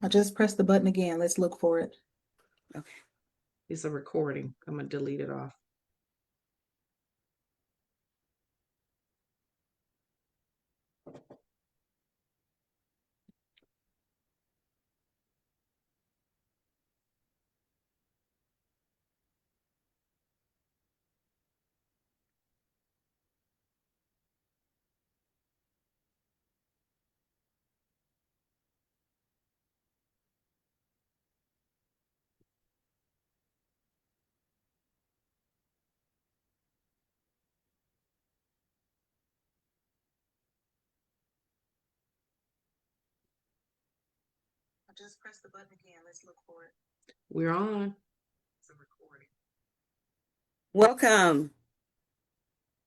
I just pressed the button again. Let's look for it. Okay. It's a recording. I'm going to delete it off. I just pressed the button again. Let's look for it. We're on. It's a recording. Welcome.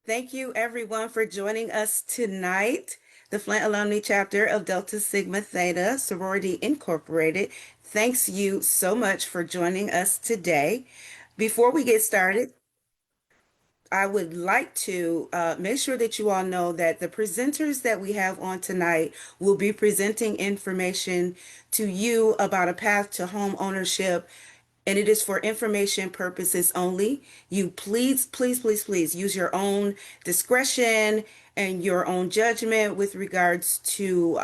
Thank you, everyone, for joining us tonight. The Flint Alumni Chapter of Delta Sigma Theta Sorority Incorporated thanks you so much for joining us today. Before we get started, I would like to make sure that you all know that the presenters that we have on tonight will be presenting information to you about a path to home ownership, and it is for information purposes only. You please, please, please, please use your own discretion and your own judgment with regards to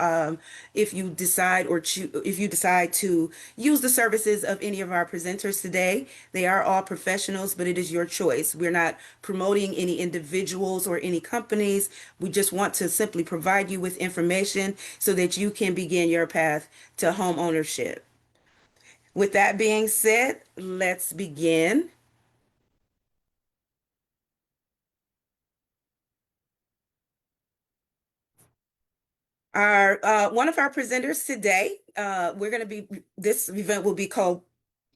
if you decide if you decide to use the services of any of our presenters today. They are all professionals, but it is your choice. We're not promoting any individuals or any companies. We just want to simply provide you with information so that you can begin your path to home ownership. With that being said, let's begin. Our one of our presenters today, this event will be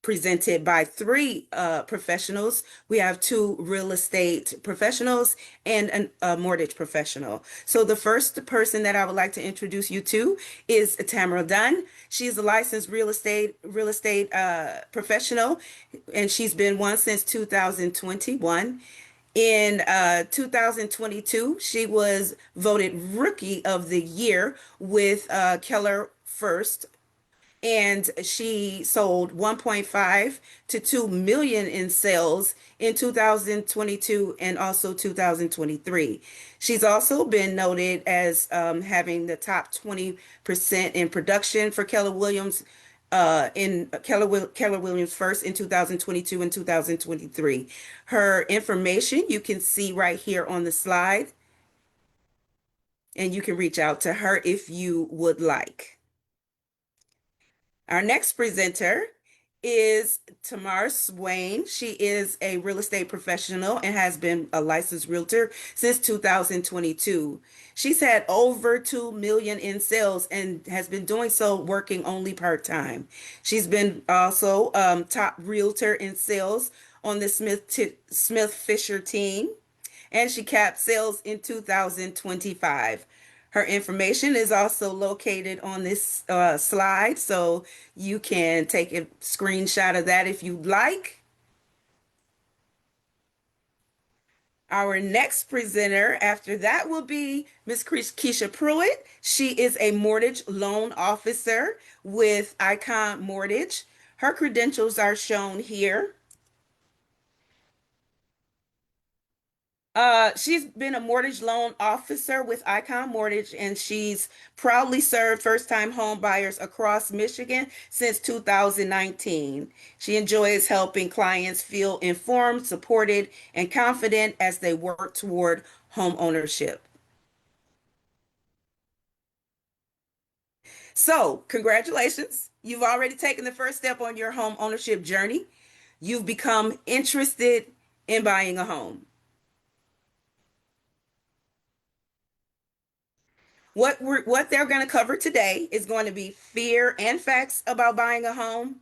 presented by three professionals. We have two real estate professionals and a mortgage professional. So the first person that I would like to introduce you to is Tamara Dunn. She's a licensed real estate professional, and she's been one since 2021. In 2022, she was voted Rookie of the Year with Keller First, and she sold 1.5 to 2 million in sales in 2022 and also 2023. She's also been noted as having the top 20% in production for Keller Williams in Keller Williams First in 2022 and 2023. Her information you can see right here on the slide, and you can reach out to her if you would like. Our next presenter is Tamar Swain. She is a real estate professional and has been a licensed realtor since 2022. She's had over 2 million in sales and has been doing so working only part-time. She's been also top realtor in sales on the Smith Fisher team, and she capped sales in 2025. Her information is also located on this slide, so you can take a screenshot of that if you'd like. Our next presenter after that will be Ms. Keisha Pruitt. She is a mortgage loan officer with Icon Mortgage. Her credentials are shown here. She's been a mortgage loan officer with Icon Mortgage, and she's proudly served first-time home buyers across Michigan since 2019. She enjoys helping clients feel informed, supported, and confident as they work toward home ownership. So, congratulations. You've already taken the first step on your home ownership journey. You've become interested in buying a home. What they're going to cover today is going to be fear and facts about buying a home,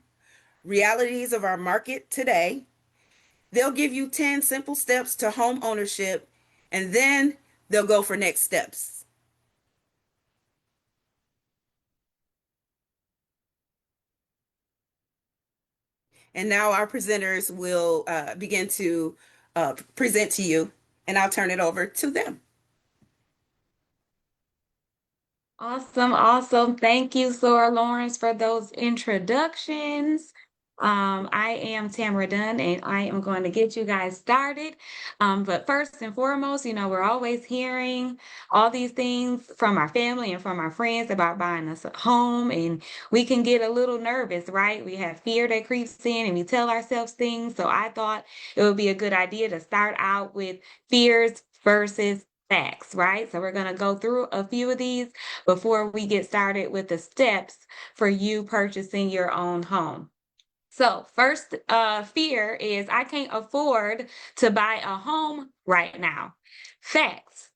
realities of our market today. They'll give you 10 simple steps to home ownership, and then they'll go for next steps. And now our presenters will begin to present to you, and I'll turn it over to them. Awesome, awesome. Thank you, Sora Lawrence, for those introductions. I am Tamara Dunn, and I am going to get you guys started. But first and foremost, we're always hearing all these things from our family and from our friends about buying us a home, and we can get a little nervous, right? We have fear that creeps in, and we tell ourselves things. So I thought it would be a good idea to start out with fears versus facts, right? So we're going to go through a few of these before we get started with the steps for you purchasing your own home. So, first fear is I can't afford to buy a home right now. Facts.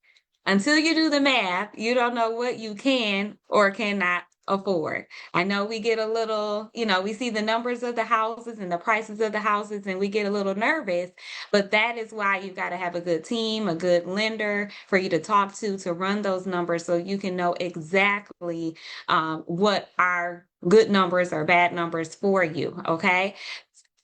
Until you do the math, you don't know what you can or cannot afford. I know we get a little, we see the numbers of the houses and the prices of the houses and we get a little nervous, but that is why you've got to have a good team, a good lender for you to talk to run those numbers so you can know exactly what are good numbers or bad numbers for you. Okay.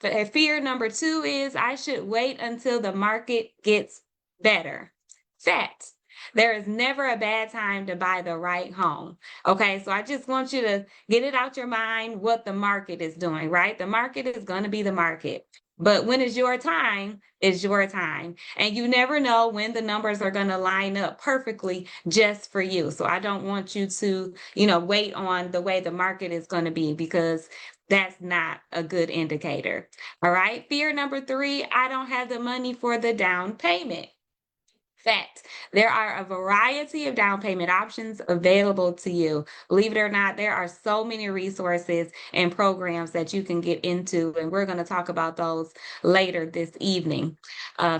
Fear number two is I should wait until the market gets better. Fact. There is never a bad time to buy the right home. Okay, so I just want you to get it out your mind what the market is doing, right? The market is going to be the market. But when it's your time, it's your time. And you never know when the numbers are going to line up perfectly just for you. So I don't want you to, wait on the way the market is going to be because that's not a good indicator. All right. Fear number three, I don't have the money for the down payment. Fact, there are a variety of down payment options available to you. Believe it or not, there are so many resources and programs that you can get into, and we're going to talk about those later this evening.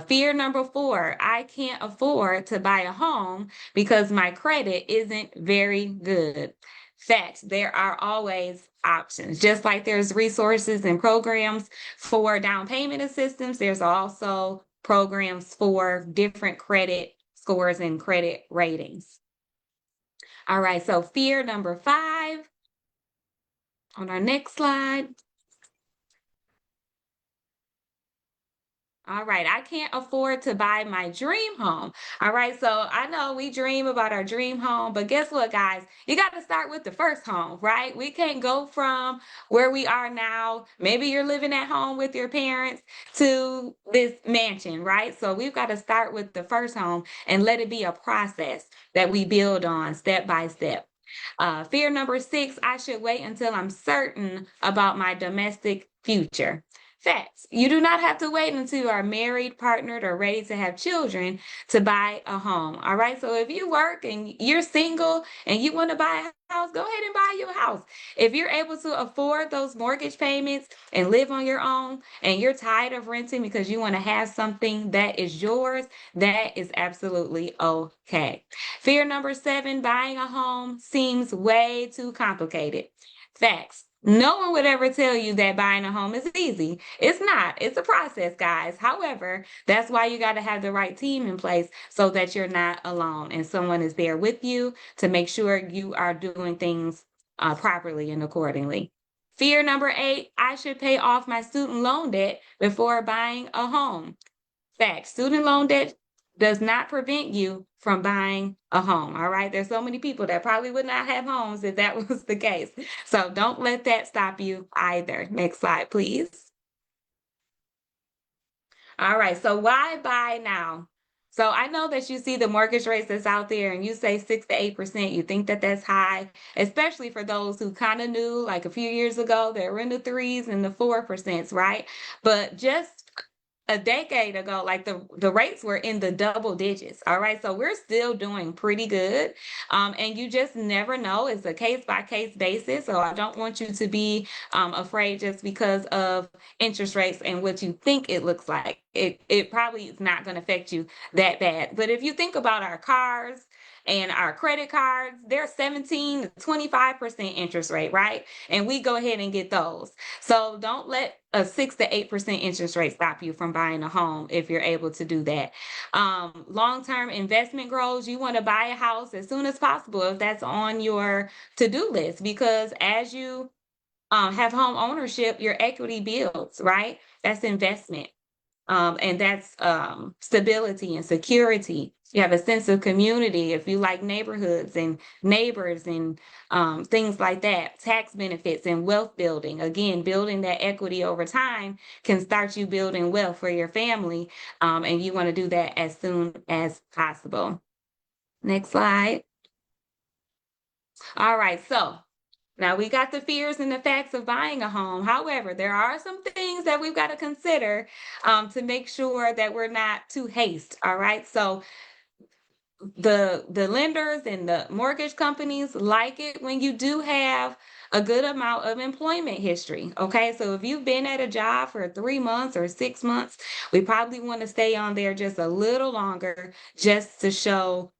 Fear number four, I can't afford to buy a home because my credit isn't very good. Fact, there are always options. Just like there's resources and programs for down payment assistance, there's also programs for different credit scores and credit ratings. All right, so fear number five on our next slide. All right, I can't afford to buy my dream home. All right, so I know we dream about our dream home, but guess what, guys? You got to start with the first home, right? We can't go from where we are now. Maybe you're living at home with your parents to this mansion, right? So we've got to start with the first home and let it be a process that we build on step by step. Fear number six, I should wait until I'm certain about my domestic future. Facts. You do not have to wait until you are married, partnered, or ready to have children to buy a home. All right. So if you work and you're single and you want to buy a house, go ahead and buy you a house. If you're able to afford those mortgage payments and live on your own and you're tired of renting because you want to have something that is yours, that is absolutely okay. Fear number seven, buying a home seems way too complicated. Facts. No one would ever tell you that buying a home is easy. It's not. It's a process, guys. However, that's why you got to have the right team in place so that you're not alone and someone is there with you to make sure you are doing things properly and accordingly. Fear number eight, I should pay off my student loan debt before buying a home. Fact, student loan debt does not prevent you from buying a home. All right. There's so many people that probably would not have homes if that was the case. So don't let that stop you either. Next slide, please. All right. So why buy now? So I know that you see the mortgage rates that's out there and you say 6 to 8%. You think that that's high, especially for those who kind of knew like a few years ago, they were in the threes and the 4%, right? But just a decade ago, like the rates were in the double digits. All right. So we're still doing pretty good. And you just never know. It's a case by case basis. So I don't want you to be afraid just because of interest rates and what you think it looks like. It probably is not going to affect you that bad. But if you think about our cars and our credit cards, they're 17 to 25% interest rate, right? And we go ahead and get those. So don't let a 6 to 8% interest rate stop you from buying a home if you're able to do that. Long-term investment goals, you want to buy a house as soon as possible if that's on your to-do list, because as you have home ownership, your equity builds, right? That's investment. And that's stability and security. You have a sense of community if you like neighborhoods and neighbors and things like that, tax benefits and wealth building. Again, building that equity over time can start you building wealth for your family, and you want to do that as soon as possible. Next slide. All right, so now we got the fears and the facts of buying a home. However, there are some things that we've got to consider to make sure that we're not too haste. All right, so the lenders and the mortgage companies like it when you do have a good amount of employment history. Okay, so if you've been at a job for 3 months or 6 months, we probably want to stay on there just a little longer just to show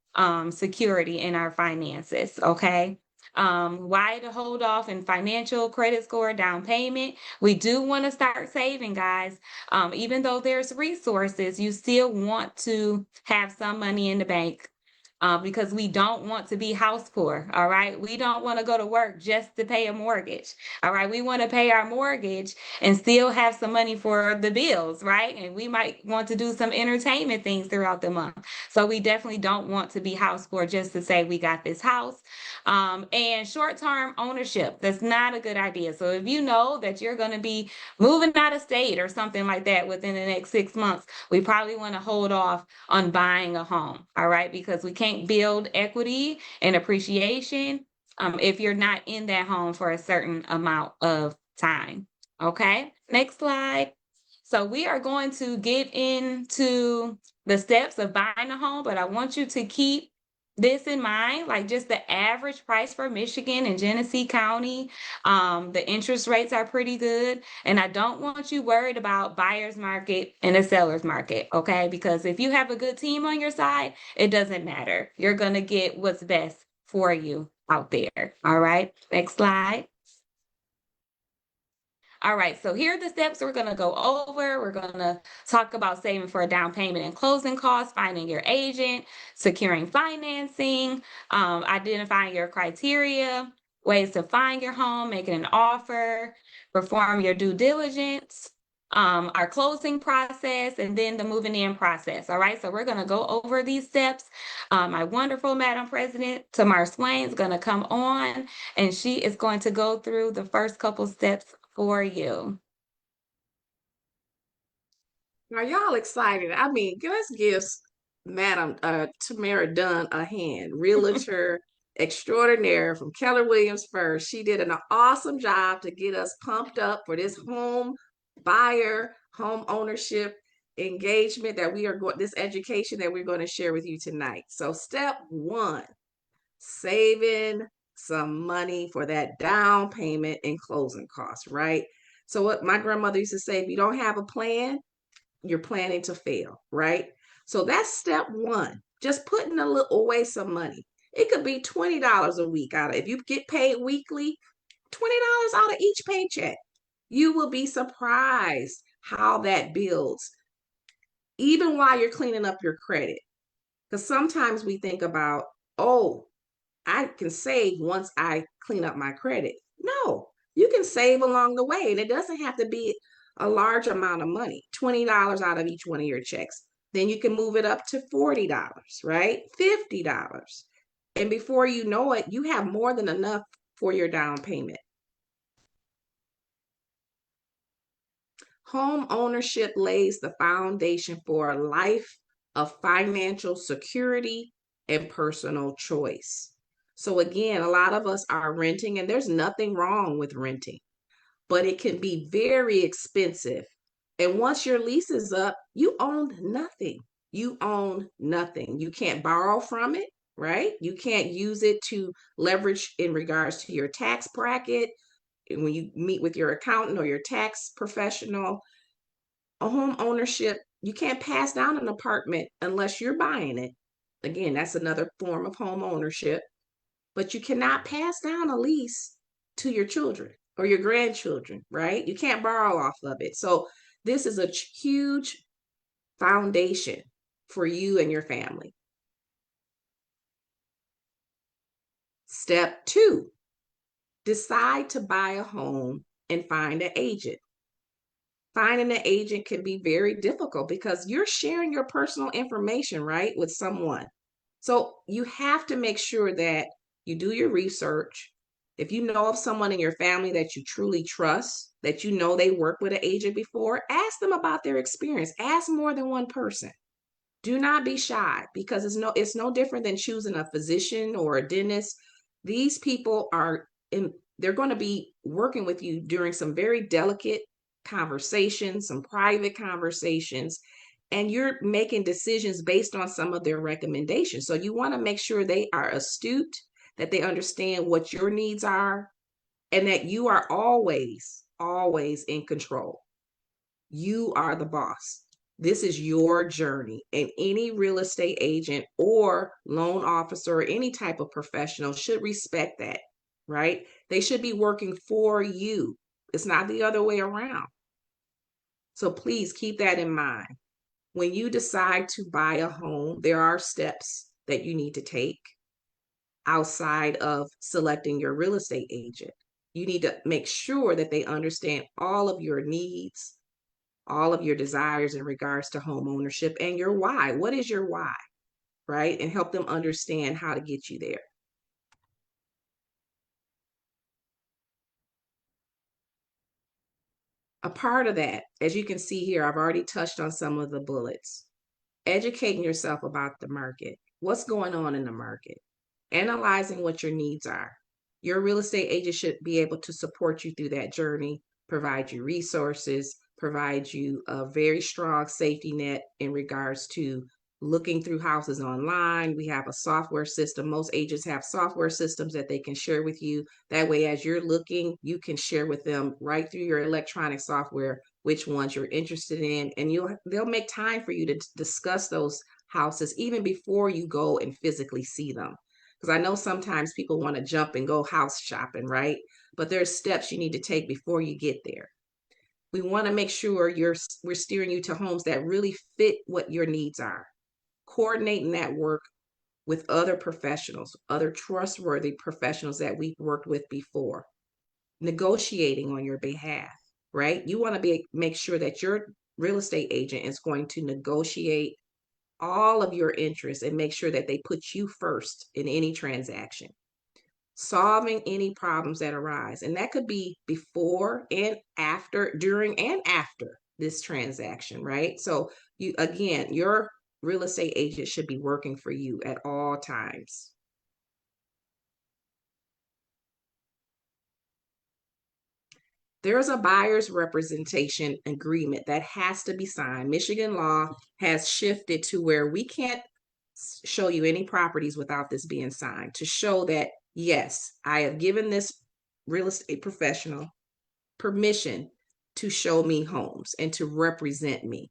security in our finances. Okay. Why to hold off in financial credit score down payment? We do want to start saving, guys. Even though there's resources, you still want to have some money in the bank, because we don't want to be house poor. All right. We don't want to go to work just to pay a mortgage. All right. We want to pay our mortgage and still have some money for the bills. Right. And we might want to do some entertainment things throughout the month. So we definitely don't want to be house poor just to say we got this house. And short term ownership, that's not a good idea. So if you know that you're going to be moving out of state or something like that within the next 6 months, we probably want to hold off on buying a home. All right. Because we can't build equity and appreciation if you're not in that home for a certain amount of time. Okay. Next slide. So we are going to get into the steps of buying a home, but I want you to keep this in mind, like just the average price for Michigan and Genesee County. The interest rates are pretty good. And I don't want you worried about buyer's market and a seller's market, okay? Because if you have a good team on your side, it doesn't matter. You're going to get what's best for you out there. All right, next slide. All right, so here are the steps we're going to go over. We're going to talk about saving for a down payment and closing costs, finding your agent, securing financing, identifying your criteria, ways to find your home, making an offer, perform your due diligence, our closing process, and then the moving in process. All right, so we're going to go over these steps. My wonderful Madam President, Tamar Swain, is going to come on, and she is going to go through the first couple steps for you. Are y'all excited? I mean, let's give Madam Tamara Dunn a hand, realtor extraordinaire from Keller Williams First. She did an awesome job to get us pumped up for this home buyer, home ownership engagement that we are going, this education that we're going to share with you tonight. So, step one, saving some money for that down payment and closing costs, right? So, what my grandmother used to say, if you don't have a plan, you're planning to fail, right? So that's step one. Just putting a little away some money. It could be $20 a week out of, if you get paid weekly, $20 out of each paycheck. You will be surprised how that builds, even while you're cleaning up your credit. Because sometimes we think about, oh, I can save once I clean up my credit. No, you can save along the way, and it doesn't have to be a large amount of money, $20 out of each one of your checks. Then you can move it up to $40, right? $50. And before you know it, you have more than enough for your down payment. Home ownership lays the foundation for a life of financial security and personal choice. So, again, a lot of us are renting, and there's nothing wrong with renting, but it can be very expensive. And once your lease is up, you own nothing. You own nothing. You can't borrow from it, right? You can't use it to leverage in regards to your tax bracket. And when you meet with your accountant or your tax professional, a home ownership, you can't pass down an apartment unless you're buying it. Again, that's another form of home ownership, but you cannot pass down a lease to your children or your grandchildren, right? You can't borrow off of it. So this is a huge foundation for you and your family. Step two, decide to buy a home and find an agent. finding an agent can be very difficult because you're sharing your personal information, right, with someone. So you have to make sure that you do your research. If you know of someone in your family that you truly trust, that you know they worked with an agent before, ask them about their experience. Ask more than one person. Do not be shy because it's no different than choosing a physician or a dentist. These people are in, they're going to be working with you during some very delicate conversations, some private conversations, and you're making decisions based on some of their recommendations. So you want to make sure they are astute, that they understand what your needs are, and that you are always in control. You are the boss. This is your journey. And any real estate agent or loan officer or any type of professional should respect that, right? They should be working for you. It's not the other way around. So please keep that in mind. When you decide to buy a home, there are steps that you need to take outside of selecting your real estate agent. You need to make sure that they understand all of your needs, all of your desires in regards to home ownership and your why. What is your why, right? And help them understand how to get you there. A part of that, as you can see here, I've already touched on some of the bullets. Educating yourself about the market, what's going on in the market, analyzing what your needs are. Your real estate agent should be able to support you through that journey, provide you resources, provide you a very strong safety net in regards to looking through houses online. We have a software system. Most agents have software systems that they can share with you. That way, as you're looking, you can share with them right through your electronic software which ones you're interested in, and they'll make time for you to discuss those houses even before you go and physically see them. Because I know sometimes people want to jump and go house shopping, right? But there's steps you need to take before you get there. We want to make sure we're steering you to homes that really fit what your needs are. Coordinating that work with other professionals, other trustworthy professionals that we've worked with before, negotiating on your behalf, right? You want to make sure that your real estate agent is going to negotiate all of your interests and make sure that they put you first in any transaction, solving any problems that arise. And that could be before and after, during and after this transaction, right? So you, again, your real estate agent should be working for you at all times. There's a buyer's representation agreement that has to be signed. Michigan law has shifted to where we can't show you any properties without this being signed, to show that, yes, I have given this real estate professional permission to show me homes and to represent me.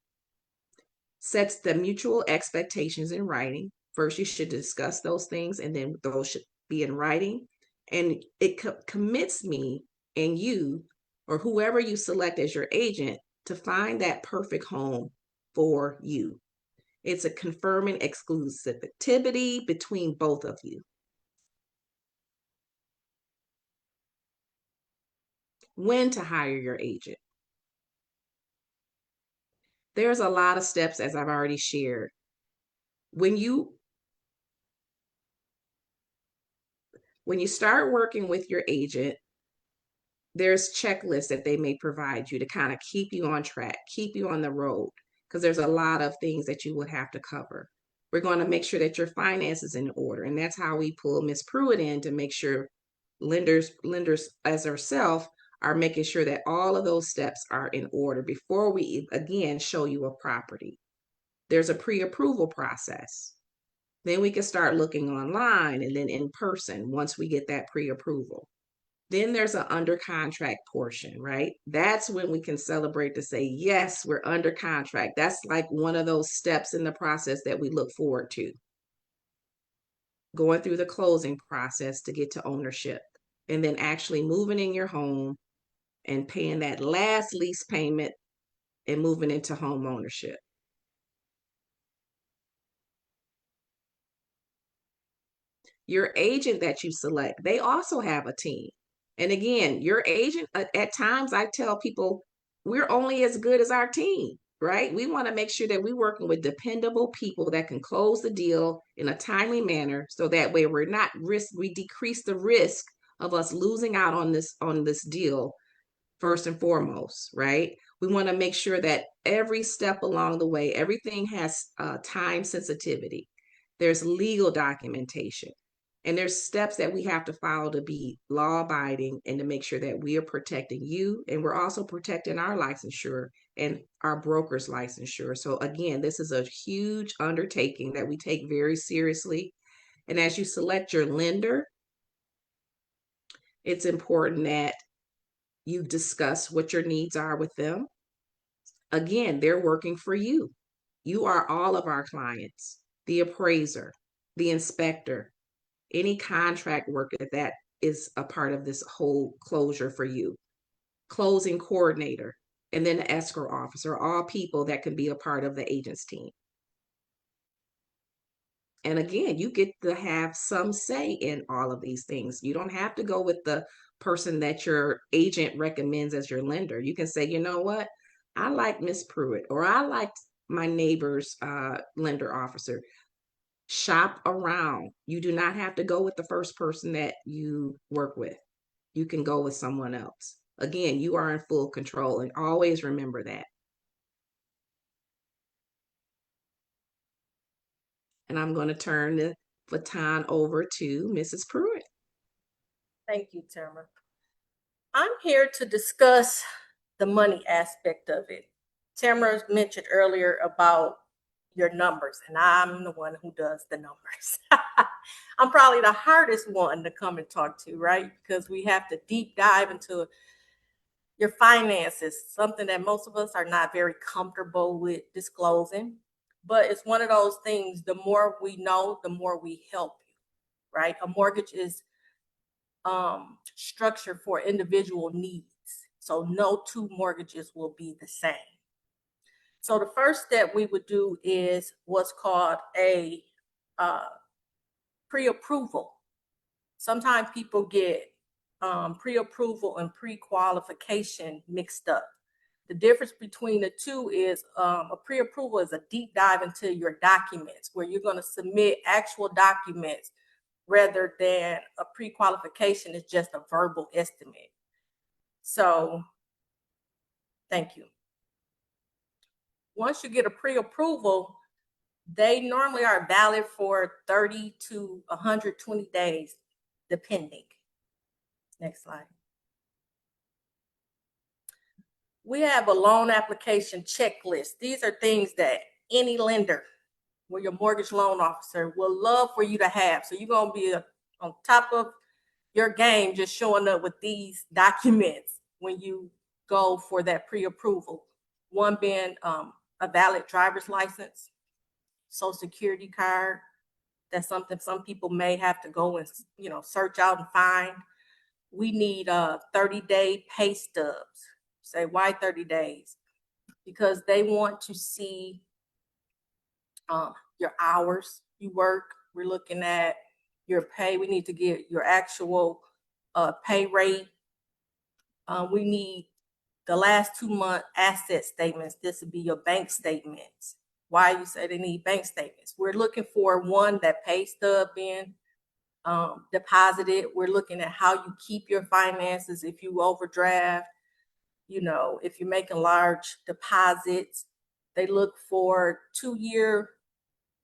Sets the mutual expectations in writing. First, you should discuss those things, and then those should be in writing. And it commits me and you, or whoever you select as your agent, to find that perfect home for you. It's a confirming exclusivity between both of you. When to hire your agent. There's a lot of steps, as I've already shared. When you start working with your agent, there's checklists that they may provide you to kind of keep you on track, keep you on the road, because there's a lot of things that you would have to cover. We're going to make sure that your finances in order, and that's how we pull Miss Pruitt in to make sure lenders as ourselves are making sure that all of those steps are in order before we again show you a property. There's a pre-approval process. Then we can start looking online and then in person once we get that pre-approval. Then there's an under contract portion, right? That's when we can celebrate to say, yes, we're under contract. That's like one of those steps in the process that we look forward to. Going through the closing process to get to ownership, and then actually moving in your home and paying that last lease payment and moving into home ownership. Your agent that you select, they also have a team. And again, your agent, at times I tell people, we're only as good as our team, right? We want to make sure that we're working with dependable people that can close the deal in a timely manner, so that way we decrease the risk of us losing out on this deal first and foremost, right? We want to make sure that every step along the way, everything has time sensitivity. There's legal documentation, and there's steps that we have to follow to be law abiding and to make sure that we are protecting you, and we're also protecting our licensure and our broker's licensure. So again, this is a huge undertaking that we take very seriously. And as you select your lender, it's important that you discuss what your needs are with them. Again, they're working for you. You are all of our clients, the appraiser, the inspector, any contract work that is a part of this whole closure for you, closing coordinator, and then the escrow officer, all people that can be a part of the agent's team. And again, you get to have some say in all of these things. You don't have to go with the person that your agent recommends as your lender. You can say, you know what? I like Miss Pruitt, or I liked my neighbor's lender officer. Shop around. You do not have to go with the first person that you work with. You can go with someone else. Again, you are in full control, and always remember that. And I'm going to turn the baton over to Mrs. Pruitt. Thank you, Tamara. I'm here to discuss the money aspect of it. Tamara mentioned earlier about your numbers, and I'm the one who does the numbers. I'm probably the hardest one to come and talk to, right? Because we have to deep dive into your finances, something that most of us are not very comfortable with disclosing. But it's one of those things, the more we know, the more we help you, right? A mortgage is structured for individual needs. So no two mortgages will be the same. So the first step we would do is what's called a pre-approval. Sometimes people get pre-approval and pre-qualification mixed up. The difference between the two is a pre-approval is a deep dive into your documents, where you're going to submit actual documents, rather than a pre-qualification is just a verbal estimate. So, thank you. Once you get a pre-approval, they normally are valid for 30 to 120 days, depending. Next slide. We have a loan application checklist. These are things that any lender or your mortgage loan officer will love for you to have. So you're going to be on top of your game, just showing up with these documents when you go for that pre-approval. One being a valid driver's license, social security card. That's something some people may have to go and search out and find. We need 30-day pay stubs. Say, why 30 days? Because they want to see your hours you work. We're looking at your pay. We need to get your actual pay rate. We need the last 2 month asset statements. This would be your bank statements. Why you say they need bank statements? We're looking for one, that pay stub being deposited. We're looking at how you keep your finances. If you overdraft, if you're making large deposits, they look for 2-year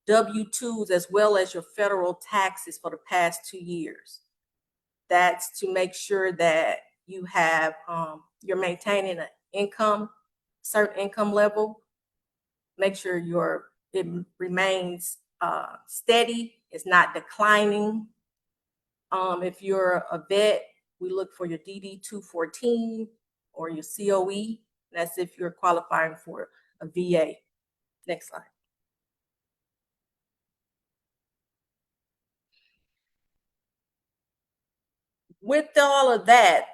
W-2s as well as your federal taxes for the past 2 years. That's to make sure that you have, you're maintaining an certain income level. Make sure it remains steady. It's not declining. If you're a vet, we look for your DD 214 or your COE. That's if you're qualifying for a VA. Next slide. With all of that,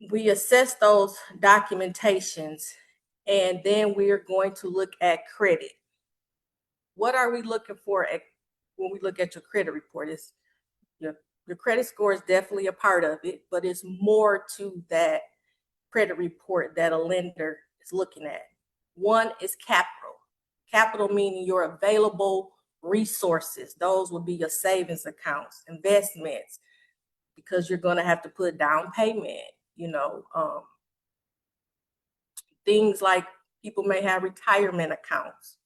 we assess those documentations, and then we are going to look at credit. What are we looking for when we look at your credit report? Is your credit score is definitely a part of it, but it's more to that. credit report that a lender is looking at. One is capital. Capital meaning your available resources. Those will be your savings accounts, investments, because you're going to have to put down payment, things like people may have retirement accounts.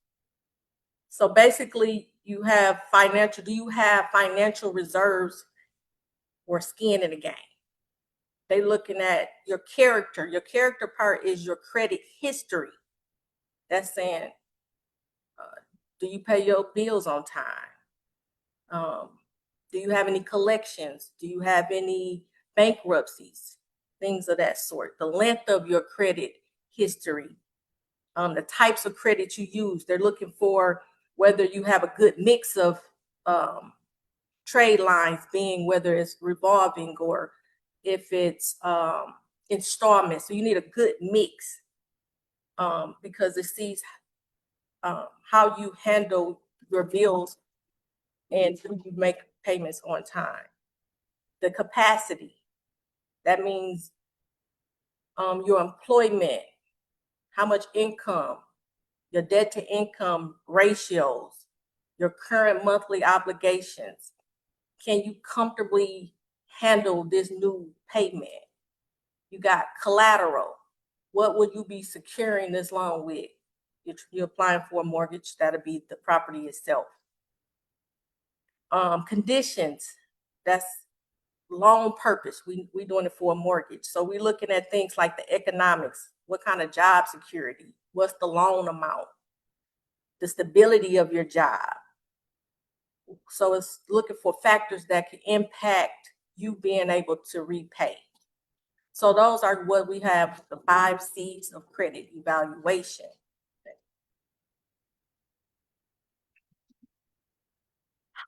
So basically do you have financial reserves or skin in the game? They're looking at your character. Your character part is your credit history. That's saying, do you pay your bills on time? Do you have any collections? Do you have any bankruptcies? Things of that sort. The length of your credit history, the types of credit you use. They're looking for whether you have a good mix of trade lines, being whether it's revolving or if it's installments. So you need a good mix because it sees how you handle your bills and do you make payments on time. The capacity, that means your employment, how much income, your debt to income ratios, your current monthly obligations. Can you comfortably handle this new payment? You got collateral. What would you be securing this loan with? You're applying for a mortgage, that'll be the property itself. Conditions, that's loan purpose. We doing it for a mortgage. So we're looking at things like the economics. What kind of job security? What's the loan amount? The stability of your job. So it's looking for factors that can impact you being able to repay. So those are what we have, the 5 C's of credit evaluation.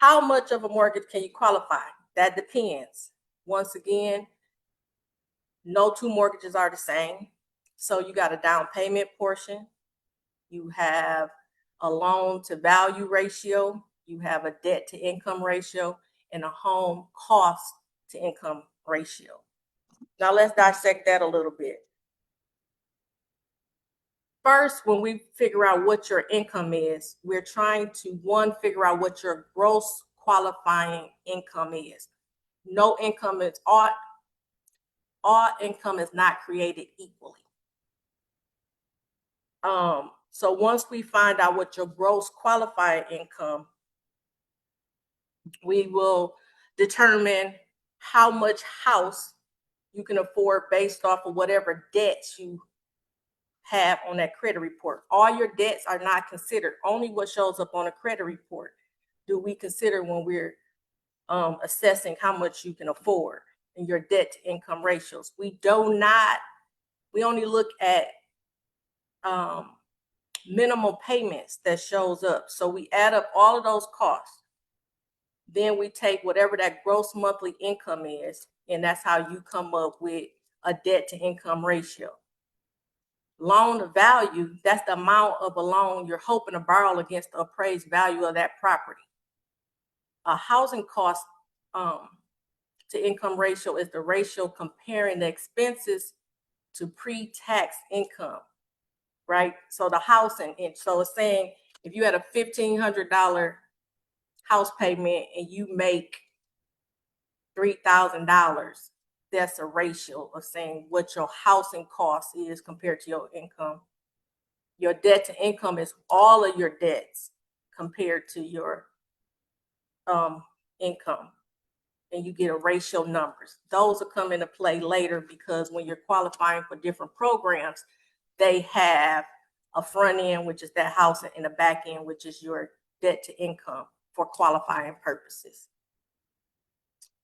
How much of a mortgage can you qualify? That depends. Once again, no 2 mortgages are the same. So you got a down payment portion. You have a loan to value ratio. You have a debt to income ratio and a home cost to income ratio. Now let's dissect that a little bit. First, when we figure out what your income is, we're trying to, one, figure out what your gross qualifying income is. No income is all income is not created equally. So once we find out what your gross qualifying income, we will determine how much house you can afford based off of whatever debts you have on that credit report. All your debts are not considered. Only what shows up on a credit report do we consider when we're assessing how much you can afford and your debt to income ratios. We only look at minimal payments that shows up. So we add up all of those costs. Then we take whatever that gross monthly income is, and that's how you come up with a debt to income ratio. Loan to value, that's the amount of a loan you're hoping to borrow against the appraised value of that property. A housing cost to income ratio is the ratio comparing the expenses to pre-tax income, right? So the housing, so it's saying if you had a $1,500 house payment and you make $3,000, that's a ratio of saying what your housing cost is compared to your income. Your debt to income is all of your debts compared to your income, and you get a ratio numbers. Those will come into play later because when you're qualifying for different programs, they have a front end, which is that housing, and a back end, which is your debt to income for qualifying purposes.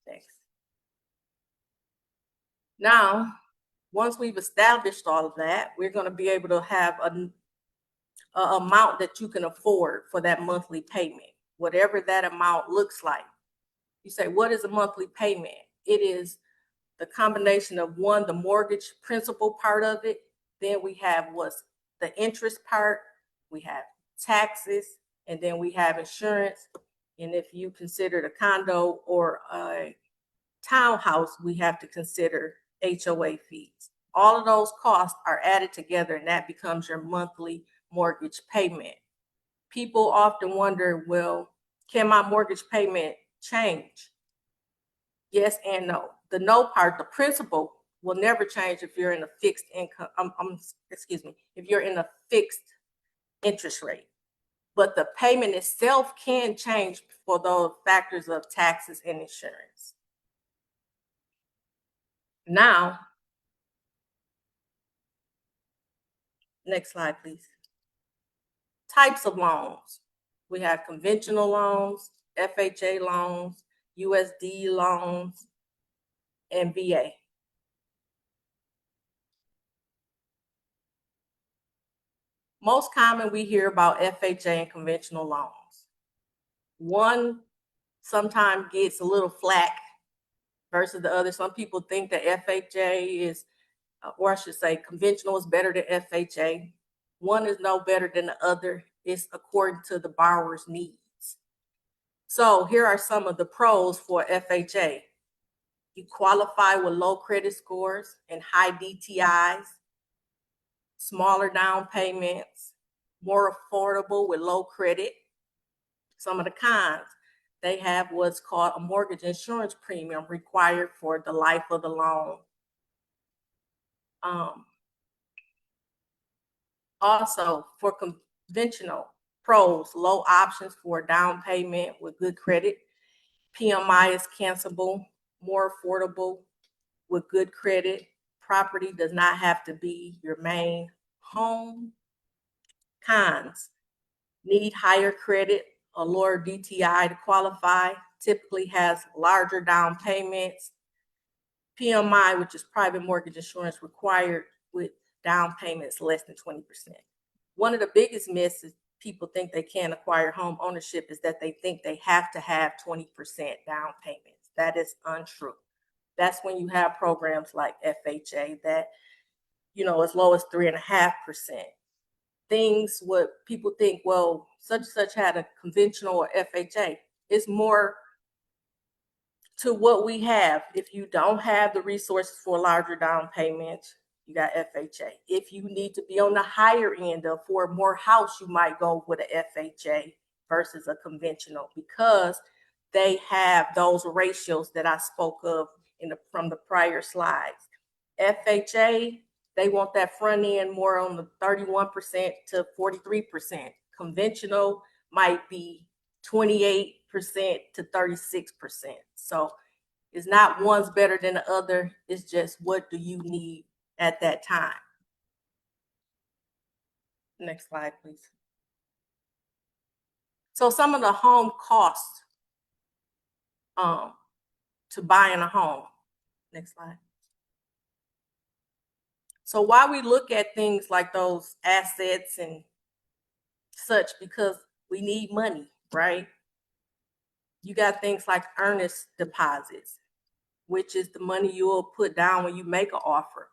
Next. Now, once we've established all of that, we're going to be able to have an amount that you can afford for that monthly payment, whatever that amount looks like. You say, what is a monthly payment? It is the combination of, one, the mortgage principal part of it. Then we have what's the interest part. We have taxes, and then we have insurance. And if you consider a condo or a townhouse, we have to consider HOA fees. All of those costs are added together, and that becomes your monthly mortgage payment. People often wonder, well, can my mortgage payment change? Yes and no. The no part, the principal, will never change if you're in a fixed income, if you're in a fixed interest rate. But the payment itself can change for those factors of taxes and insurance. Now, next slide, please. Types of loans. We have conventional loans, FHA loans, USD loans, and VA. Most common, we hear about FHA and conventional loans. One sometimes gets a little flack versus the other. Some people think that FHA is, or I should say conventional is better than FHA. One is no better than the other. It's according to the borrower's needs. So here are some of the pros for FHA. You qualify with low credit scores and high DTIs, smaller down payments, more affordable with low credit. Some of the cons, they have what's called a mortgage insurance premium required for the life of the loan. Also, for conventional pros, low options for down payment with good credit. PMI is cancelable, more affordable with good credit. Property does not have to be your main home. Cons, need higher credit, a lower DTI to qualify, typically has larger down payments. PMI, which is private mortgage insurance, required with down payments less than 20%. One of the biggest myths is people think they can't acquire home ownership is that they think they have to have 20% down payments. That is untrue. That's when you have programs like FHA that, as low as 3.5%. Things what people think, well, such and such had a conventional or FHA. It's more to what we have. If you don't have the resources for larger down payments, you got FHA. If you need to be on the higher end of for more house, you might go with a FHA versus a conventional because they have those ratios that I spoke of from the prior slides. FHA, they want that front end more on the 31% to 43%. Conventional might be 28% to 36%. So it's not one's better than the other. It's just what do you need at that time. Next slide, please. So some of the home costs to buying a home. Next slide. So why we look at things like those assets and such, because we need money, right? You got things like earnest deposits, which is the money you will put down when you make an offer.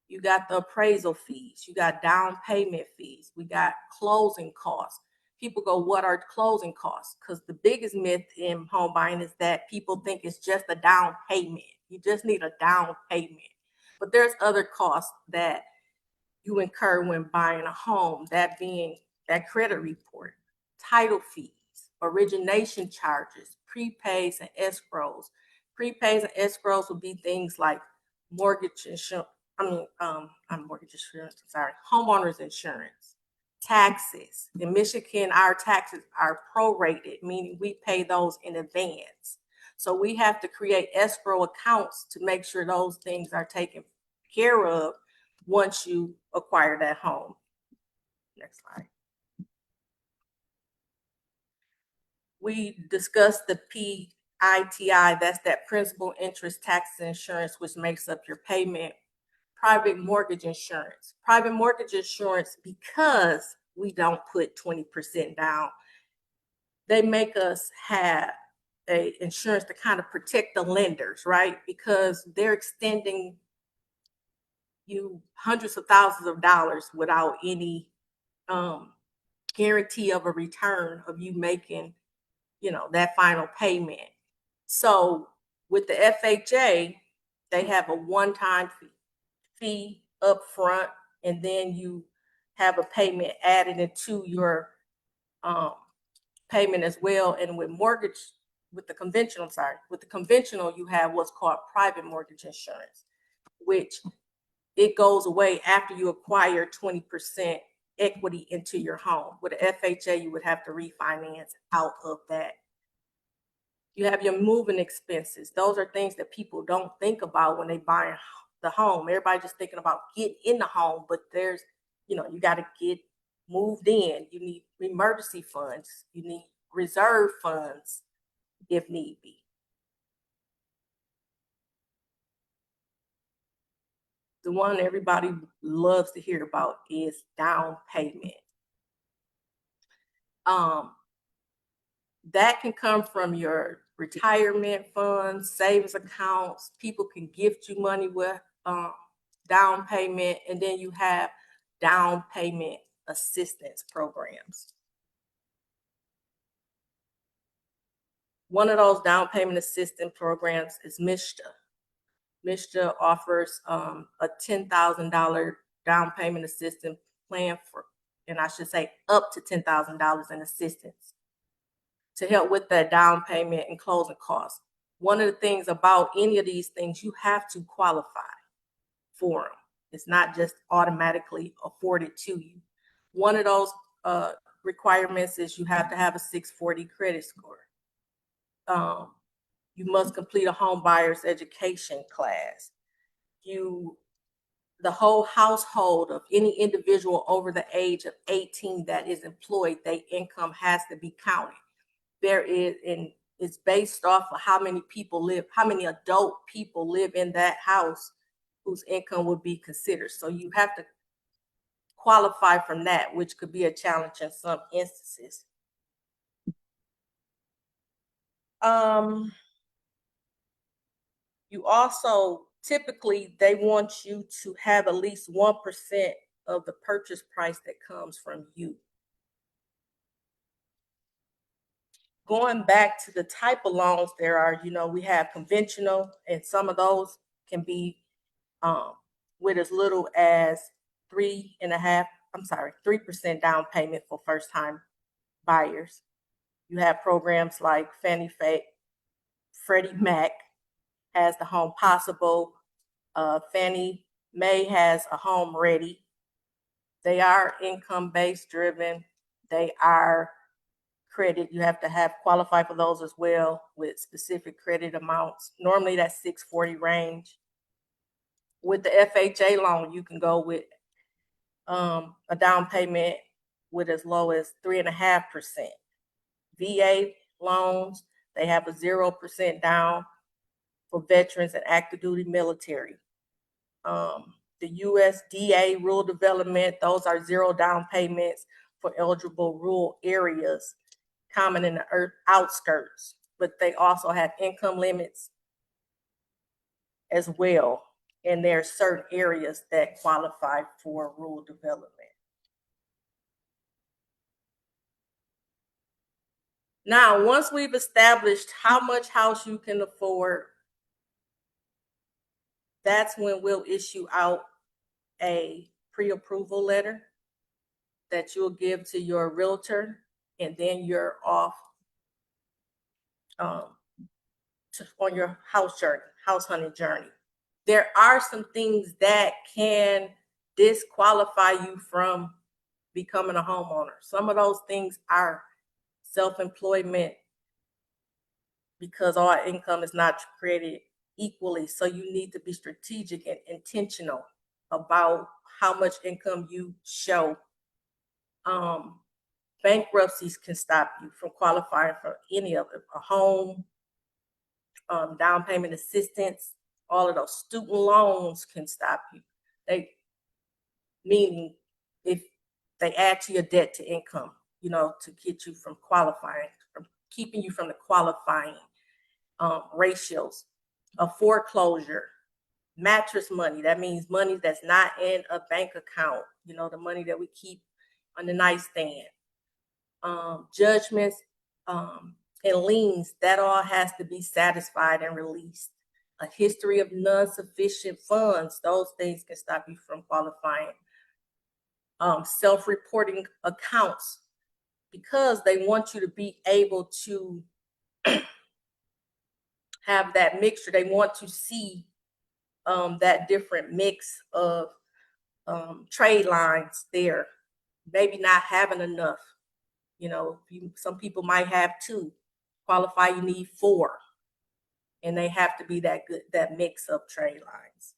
You got the appraisal fees. You got down payment fees. We got closing costs. People go, what are closing costs? Because the biggest myth in home buying is that people think it's just a down payment. You just need a down payment. But there's other costs that you incur when buying a home, that being that credit report, title fees, origination charges, prepays and escrows. Prepays and escrows would be things like mortgage insurance, homeowners insurance, taxes. In Michigan, our taxes are prorated, meaning we pay those in advance. So we have to create escrow accounts to make sure those things are taken care of once you acquire that home. Next slide. We discussed the PITI, that's that principal, interest, taxes, insurance, which makes up your payment. Private mortgage insurance. Private mortgage insurance, because we don't put 20% down, they make us have a insurance to kind of protect the lenders, right? Because they're extending you hundreds of thousands of dollars without any guarantee of a return of you making, that final payment. So with the FHA, they have a one-time fee up front, and then you have a payment added into your payment as well. And with the conventional, you have what's called private mortgage insurance, which it goes away after you acquire 20% equity into your home. With an FHA, you would have to refinance out of that. You have your moving expenses. Those are things that people don't think about when they buy the home. Everybody just thinking about getting in the home, but there's, you got to get moved in. You need emergency funds. You need reserve funds if need be. The one everybody loves to hear about is down payment. That can come from your retirement funds, savings accounts. People can gift you money with down payment, and then you have down payment assistance programs. One of those down payment assistance programs is MISHDA. MISHDA offers a $10,000 down payment assistance plan and I should say up to $10,000 in assistance to help with that down payment and closing costs. One of the things about any of these things, you have to qualify for them. It's not just automatically afforded to you. One of those requirements is you have to have a 640 credit score. You must complete a Homebuyers education class. The whole household of any individual over the age of 18 that is employed, their income has to be counted. It's based off of how many adult people live in that house whose income would be considered. So you have to qualify from that, which could be a challenge in some instances. You also, typically, they want you to have at least 1% of the purchase price that comes from you. Going back to the type of loans there are, we have conventional, and some of those can be with as little as 3% down payment for first-time buyers. You have programs like Fannie Freddie Mac has the Home Possible. Fannie Mae has a Home Ready. They are income-based driven. They are credit. You have to qualify for those as well with specific credit amounts. Normally that's 640 range. With the FHA loan, you can go with a down payment with as low as 3.5%. VA loans, they have a 0% down for veterans and active duty military. The USDA rural development, those are 0 down payments for eligible rural areas, common in the outskirts, but they also have income limits as well. And there are certain areas that qualify for rural development. Now, once we've established how much house you can afford, that's when we'll issue out a pre-approval letter that you'll give to your realtor, and then you're off on your house hunting journey. There are some things that can disqualify you from becoming a homeowner. Some of those things are self-employment, because all income is not created equally. So you need to be strategic and intentional about how much income you show. Bankruptcies can stop you from qualifying for any of it. A home, down payment assistance, all of those student loans can stop you. Meaning if they add to your debt to income, to get you from qualifying, from keeping you from the qualifying ratios. A foreclosure, mattress money, that means money that's not in a bank account, the money that we keep on the nightstand. Judgments and liens, that all has to be satisfied and released. a history of non-sufficient funds. Those things can stop you from qualifying. Self-reporting accounts, because they want you to be able to have that mixture. They want to see that different mix of trade lines there. Maybe not having enough. Some people might have 2. Qualify, you need 4. And they have to be that good, that mix of trade lines.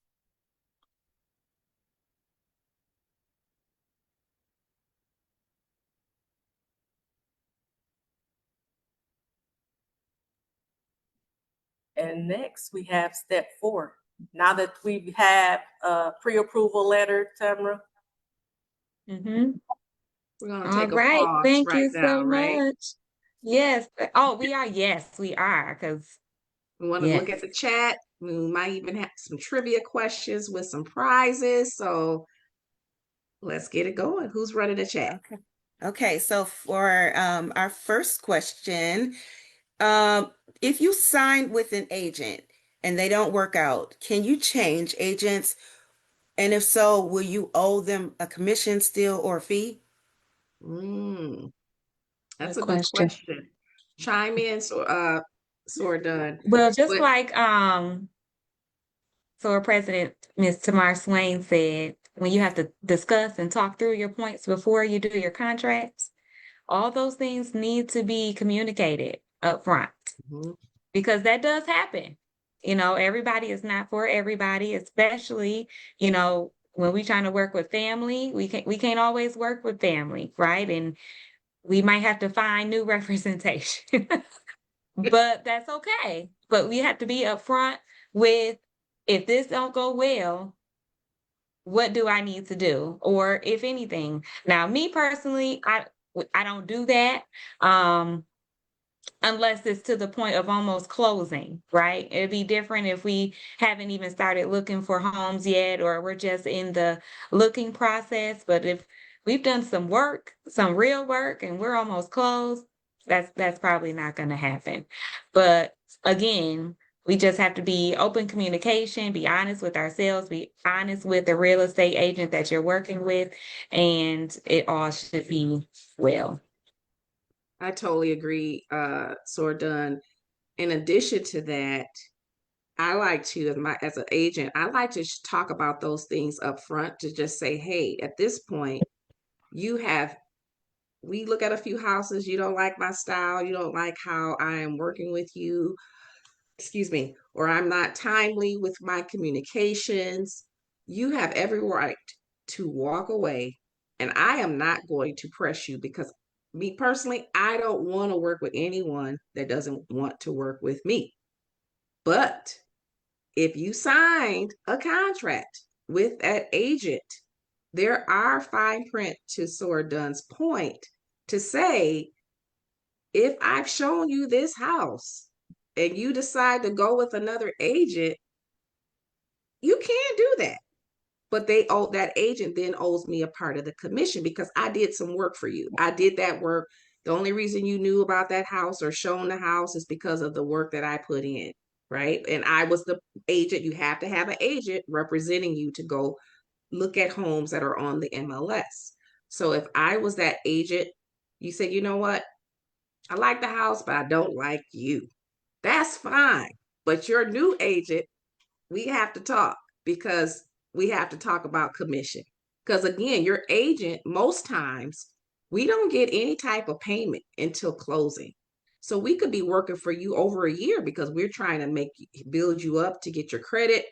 And next we have step 4. Now that we have a pre-approval letter, Tamara. Mm-hmm. We're going to All take a right. pause Thank right you now, so right? much. Yes. Oh, we are. Yes, we are. Because We want to yes. look at the chat. We might even have some trivia questions with some prizes. So let's get it going. Who's running the chat? Okay, so for our first question, if you sign with an agent and they don't work out, can you change agents? And if so, will you owe them a commission still or a fee? That's Good a good question. question. Chime in, Done. Well, just But like so our president, Ms. Tamar Swain, said, when you have to discuss and talk through your points before you do your contracts, all those things need to be communicated up front. Mhm. Because that does happen. Everybody is not for everybody, especially, when we're trying to work with family, we can't always work with family, right? And we might have to find new representation. But that's okay. But we have to be upfront with, if this don't go well, what do I need to do? Or if anything. Now, me personally, I don't do that. Unless it's to the point of almost closing, right? It'd be different if we haven't even started looking for homes yet, or we're just in the looking process. But if we've done some work, some real work, and we're almost closed, that's probably not going to happen. But again, we just have to be open communication, be honest with ourselves, be honest with the real estate agent that you're working with, and it all should be well. I totally agree, Done. In addition to that, I like to, as an agent, I like to talk about those things up front, to just say, hey, at this point, we look at a few houses, you don't like my style, you don't like how I am working with you, excuse me, or I'm not timely with my communications. You have every right to walk away, and I am not going to press you, because me personally, I don't want to work with anyone that doesn't want to work with me. But if you signed a contract with that agent, there are fine print, to Dun's point, to say, if I've shown you this house and you decide to go with another agent, you can do that. But that agent then owes me a part of the commission, because I did some work for you. I did that work. The only reason you knew about that house or shown the house is because of the work that I put in, right? And I was the agent. You have to have an agent representing you to go look at homes that are on the MLS. So if I was that agent, you said, you know what? I like the house, but I don't like you. That's fine. But your new agent, we have to talk, because we have to talk about commission. Because again, your agent, most times, we don't get any type of payment until closing. So we could be working for you over a year, because we're trying to build you up to get your credit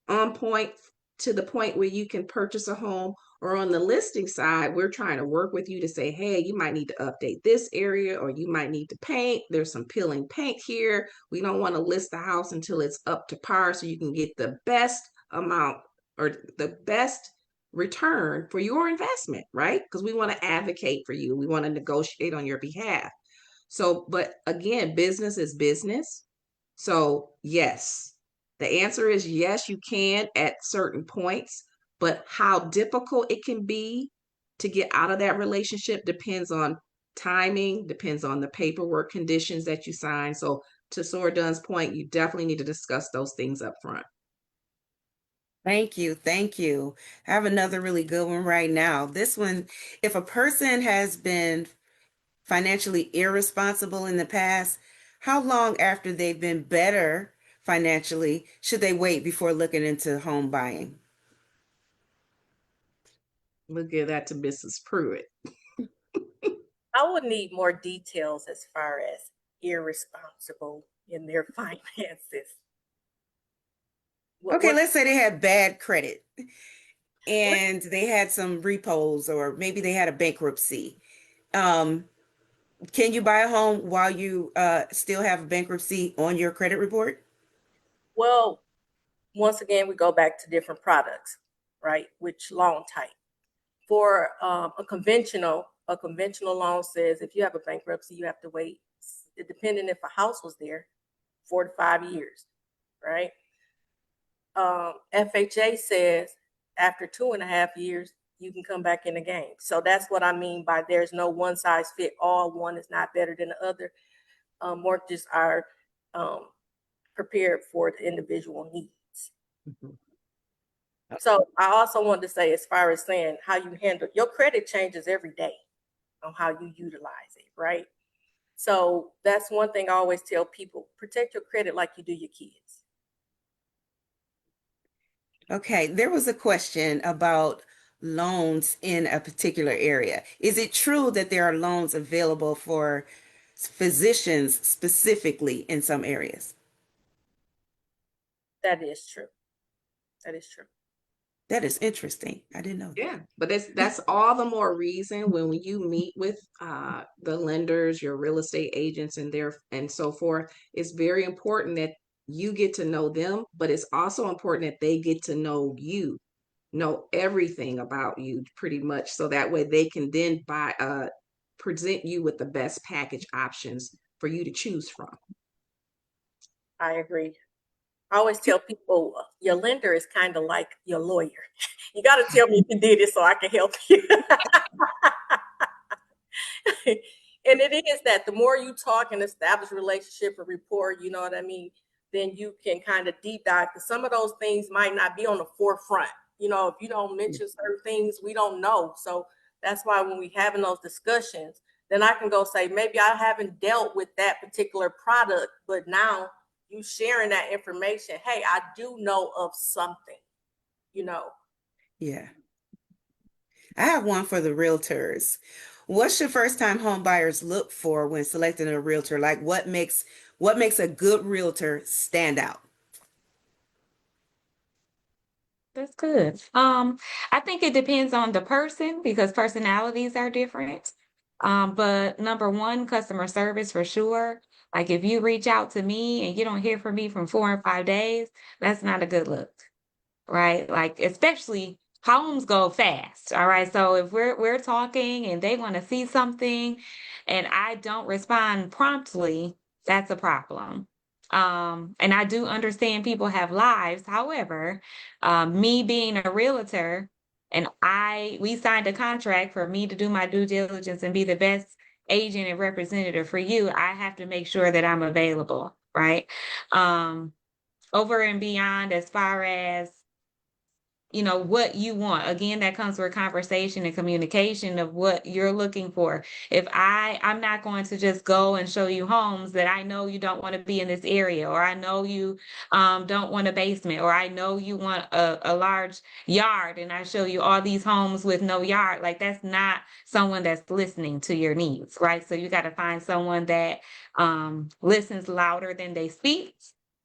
on point, to the point where you can purchase a home. Or on the listing side, we're trying to work with you to say, hey, you might need to update this area, or you might need to paint. There's some peeling paint here. We don't want to list the house until it's up to par, so you can get the best amount or the best return for your investment, right? Because we want to advocate for you. We want to negotiate on your behalf. So, but again, business is business. So yes, the answer is yes, you can at certain points, but how difficult it can be to get out of that relationship depends on timing, depends on the paperwork conditions that you sign. So to Sora Dunn's point, you definitely need to discuss those things up front. Thank you. Thank you. I have another really good one right now. This one, if a person has been financially irresponsible in the past, how long after they've been better financially should they wait before looking into home buying? We'll give that to Mrs. Pruitt. I would need more details as far as irresponsible in their finances. Okay, What let's say they had bad credit and they had some repos or maybe they had a bankruptcy. Um, can you buy a home while you still have a bankruptcy on your credit report? Well, once again, we go back to different products, right? Which loan type? For a conventional loan says if you have a bankruptcy, you have to wait, depending if a house was there, 4 to 5 years, right? FHA says after 2.5 years, you can come back in the game. So that's what I mean by there's no one size fit all. One is not better than the other. Mortgages are prepared for the individual needs. Mm-hmm. So I also wanted to say, as far as saying how you handle your credit changes every day on how you utilize it, right? So that's one thing I always tell people: protect your credit like you do your kids. Okay, there was a question about loans in a particular area. Is it true that there are loans available for physicians specifically in some areas? That is true. That is true. That is interesting. I didn't know that. Yeah, but that's all the more reason when you meet with the lenders, your real estate agents, and so forth. It's very important that you get to know them, but it's also important that they get to know you, know everything about you, pretty much, so that way they can then present you with the best package options for you to choose from. I agree. I always tell people your lender is kind of like your lawyer. You got to tell me if you did it so I can help you. And it is that the more you talk and establish a relationship or rapport, you know what I mean, then you can kind of deep dive, because some of those things might not be on the forefront. You know, if you don't mention certain things, we don't know. So that's why when we having those discussions, then I can go say, maybe I haven't dealt with that particular product, but now you sharing that information, hey, I do know of something, you know. Yeah. I have one for the realtors. What should first-time home buyers look for when selecting a realtor? Like what makes a good realtor stand out? That's good. I think it depends on the person because personalities are different. But number one, customer service for sure. Like if you reach out to me and you don't hear from me from 4 and 5 days, that's not a good look, right? Like especially homes go fast. All right. So if we're talking and they want to see something and I don't respond promptly, that's a problem. And I do understand people have lives. However, me being a realtor and we signed a contract for me to do my due diligence and be the best agent and representative for you. I have to make sure that I'm available, right? Over and beyond as far as what you want. Again, that comes with conversation and communication of what you're looking for. If I'm not going to just go and show you homes that I know you don't want to be in this area, or I know you don't want a basement, or I know you want a large yard, and I show you all these homes with no yard. Like that's not someone that's listening to your needs, right? So you got to find someone that listens louder than they speak,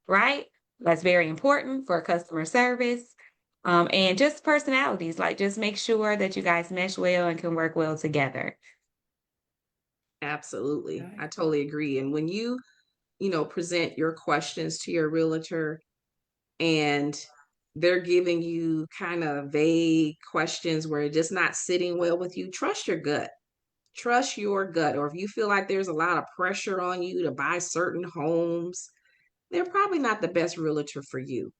right? That's very important for customer service. And just personalities, like just make sure that you guys mesh well and can work well together. Absolutely. Right. I totally agree. And when you present your questions to your realtor and they're giving you kind of vague questions where it's just not sitting well with you, trust your gut. Trust your gut. Or if you feel like there's a lot of pressure on you to buy certain homes, they're probably not the best realtor for you.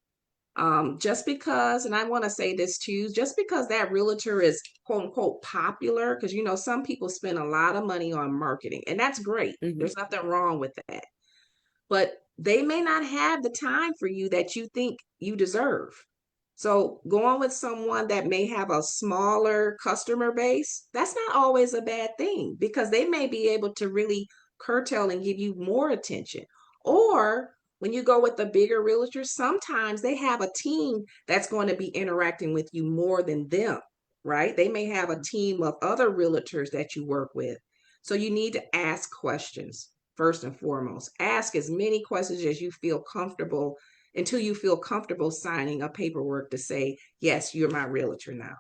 Just because, and I want to say this too, just because that realtor is quote unquote popular, because some people spend a lot of money on marketing, and that's great. Mhm. There's nothing wrong with that. but they may not have the time for you that you think you deserve. So going with someone that may have a smaller customer base, that's not always a bad thing, because they may be able to really curtail and give you more attention. Or when you go with the bigger realtors, sometimes they have a team that's going to be interacting with you more than them, right? They may have a team of other realtors that you work with. So you need to ask questions first and foremost. Ask as many questions as you feel comfortable, until you feel comfortable signing a paperwork to say, yes, you're my realtor now.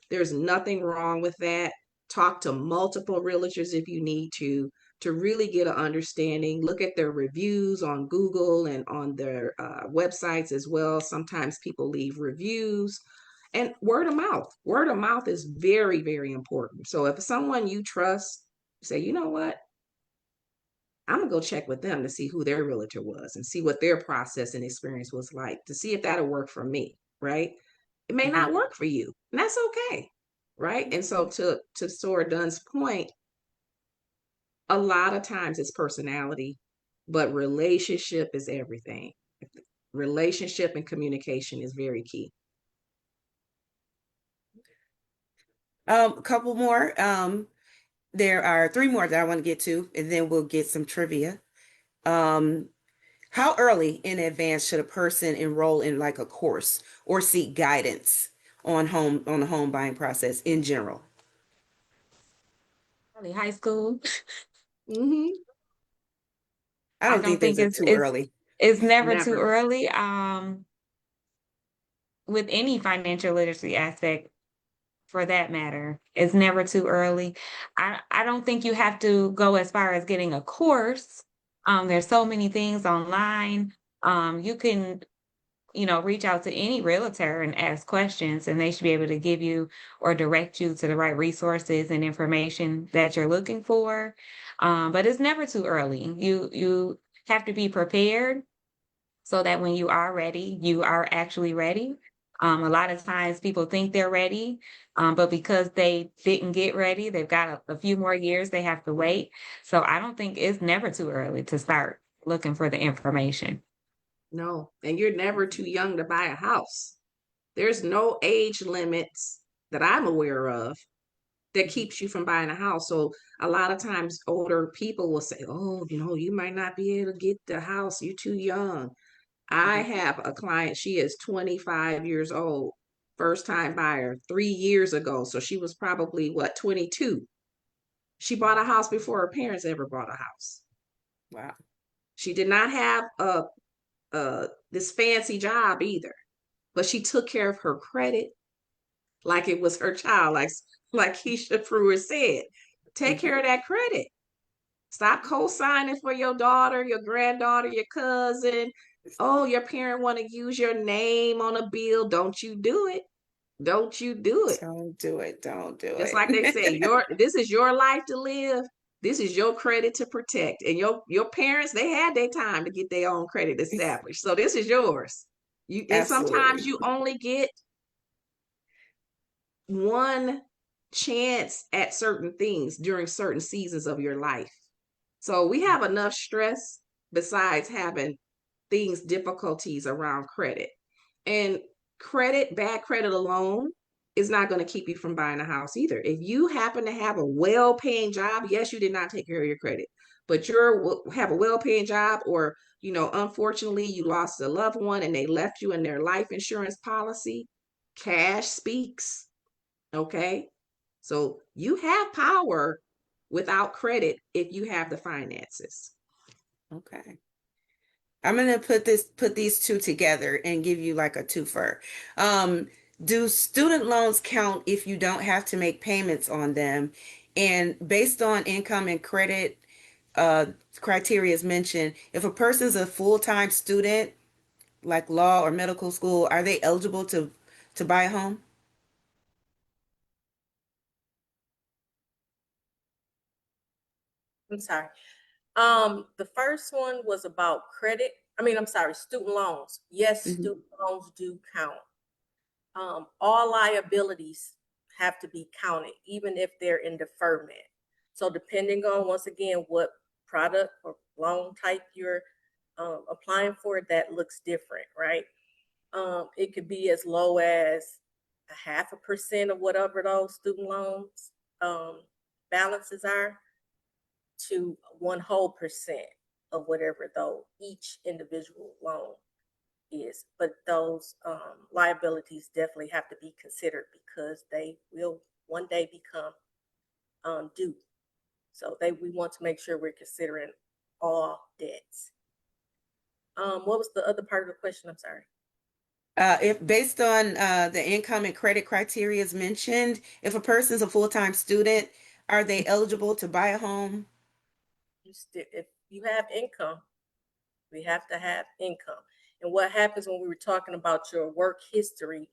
There's nothing wrong with that. Talk to multiple realtors if you need to really get an understanding. Look at their reviews on Google and on their websites as well. Sometimes people leave reviews. And word of mouth. Word of mouth is very, very important. So if someone you trust, say, you know what? I'm gonna go check with them to see who their realtor was and see what their process and experience was like, to see if that'll work for me, right? It may not work for you, and that's okay, right? And so to Sora Dunn's point, a lot of times it's personality, but relationship is everything. Relationship and communication is very key. A couple more. There are three more that I want to get to, and then we'll get some trivia. Um, how early in advance should a person enroll in like a course or seek guidance on the home buying process in general? Early high school. Mm-hmm. I I don't don't think there's think a too early. it's never too Never. early. With any financial literacy aspect, for that matter, it's never too early. I don't think you have to go as far as getting a course. There's so many things online. You can, reach out to any realtor and ask questions, and they should be able to give you or direct you to the right resources and information that you're looking for. But it's never too early. You have to be prepared so that when you are ready, you are actually ready. A lot of times people think they're ready, but because they didn't get ready, they've got a few more years they have to wait. So I don't think it's never too early to start looking for the information. No, and you're never too young to buy a house. There's no age limits that I'm aware of that keeps you from buying a house. So a lot of times older people will say, oh, you might not be able to get the house. You're too young. I have a client, she is 25 years old, first time buyer 3 years ago. So she was probably 22. She bought a house before her parents ever bought a house. Wow. She did not have this fancy job either, but she took care of her credit like it was her child, like Keisha Brewer said. Take care of that credit. Stop co-signing for your daughter, your granddaughter, your cousin. Oh, your parent want to use your name on a bill. Don't you do it. Don't you do it. Don't do it. Don't do Just like they say, it. this is your life to live. This is your credit to protect. And your parents, they had their time to get their own credit established. So this is yours. And sometimes Absolutely. you only get one chance at certain things during certain seasons of your life. So we have enough stress besides having difficulties around credit. And bad credit alone is not going to keep you from buying a house either. If you happen to have a well-paying job, yes, you did not take care of your credit, but you have a well-paying job, or unfortunately you lost a loved one and they left you in their life insurance policy, cash speaks. Okay. So you have power without credit if you have the finances. Okay. I'm gonna put these two together and give you like a twofer. Do student loans count if you don't have to make payments on them? And based on income and credit criteria as mentioned, if a person's a full-time student, like law or medical school, are they eligible to buy a home? I'm sorry. The first one was about credit. I'm sorry, student loans. Yes, Mhm. student loans do count. All liabilities have to be counted, even if they're in deferment. So depending on, once again, what product or loan type you're applying for it, that looks different, right? It could be as low as 0.5% of whatever those student loans balances are, to 1 whole% of whatever though each individual loan is. But those liabilities definitely have to be considered because they will one day become due. So we want to make sure we're considering all debts. What was the other part of the question? I'm sorry. If based on the income and credit criteria as mentioned, if a person's a full-time student, are they eligible to buy a home? If you have income, we have to have income. And what happens when we were talking about your work history,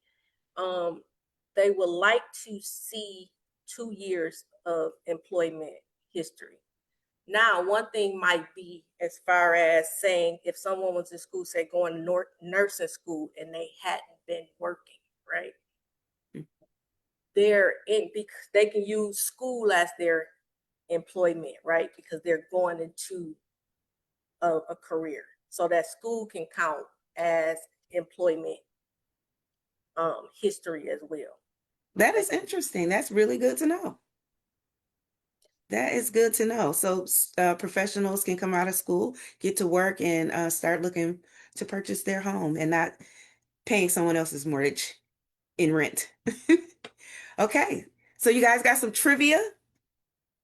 they would like to see 2 years of employment history. Now, one thing might be as far as saying if someone was in school, say going to nursing school and they hadn't been working, right? They're in because they can use school as their employment, right? Because they're going into a career. So that school can count as employment history as well. That is interesting. That's really good to know. That is good to know. So professionals can come out of school, get to work, and start looking to purchase their home and not paying someone else's mortgage in rent. Okay. So you guys got some trivia?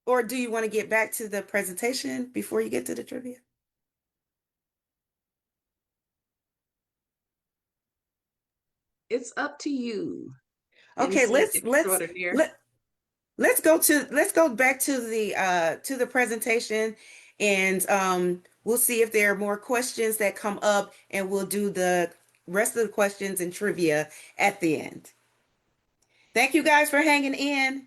Or do you want to get back to the presentation before you get to the trivia? It's up to you. Okay, MC Extraordinaire. let's go back to the presentation, and we'll see if there are more questions that come up, and we'll do the rest of the questions and trivia at the end. Thank you guys for hanging in.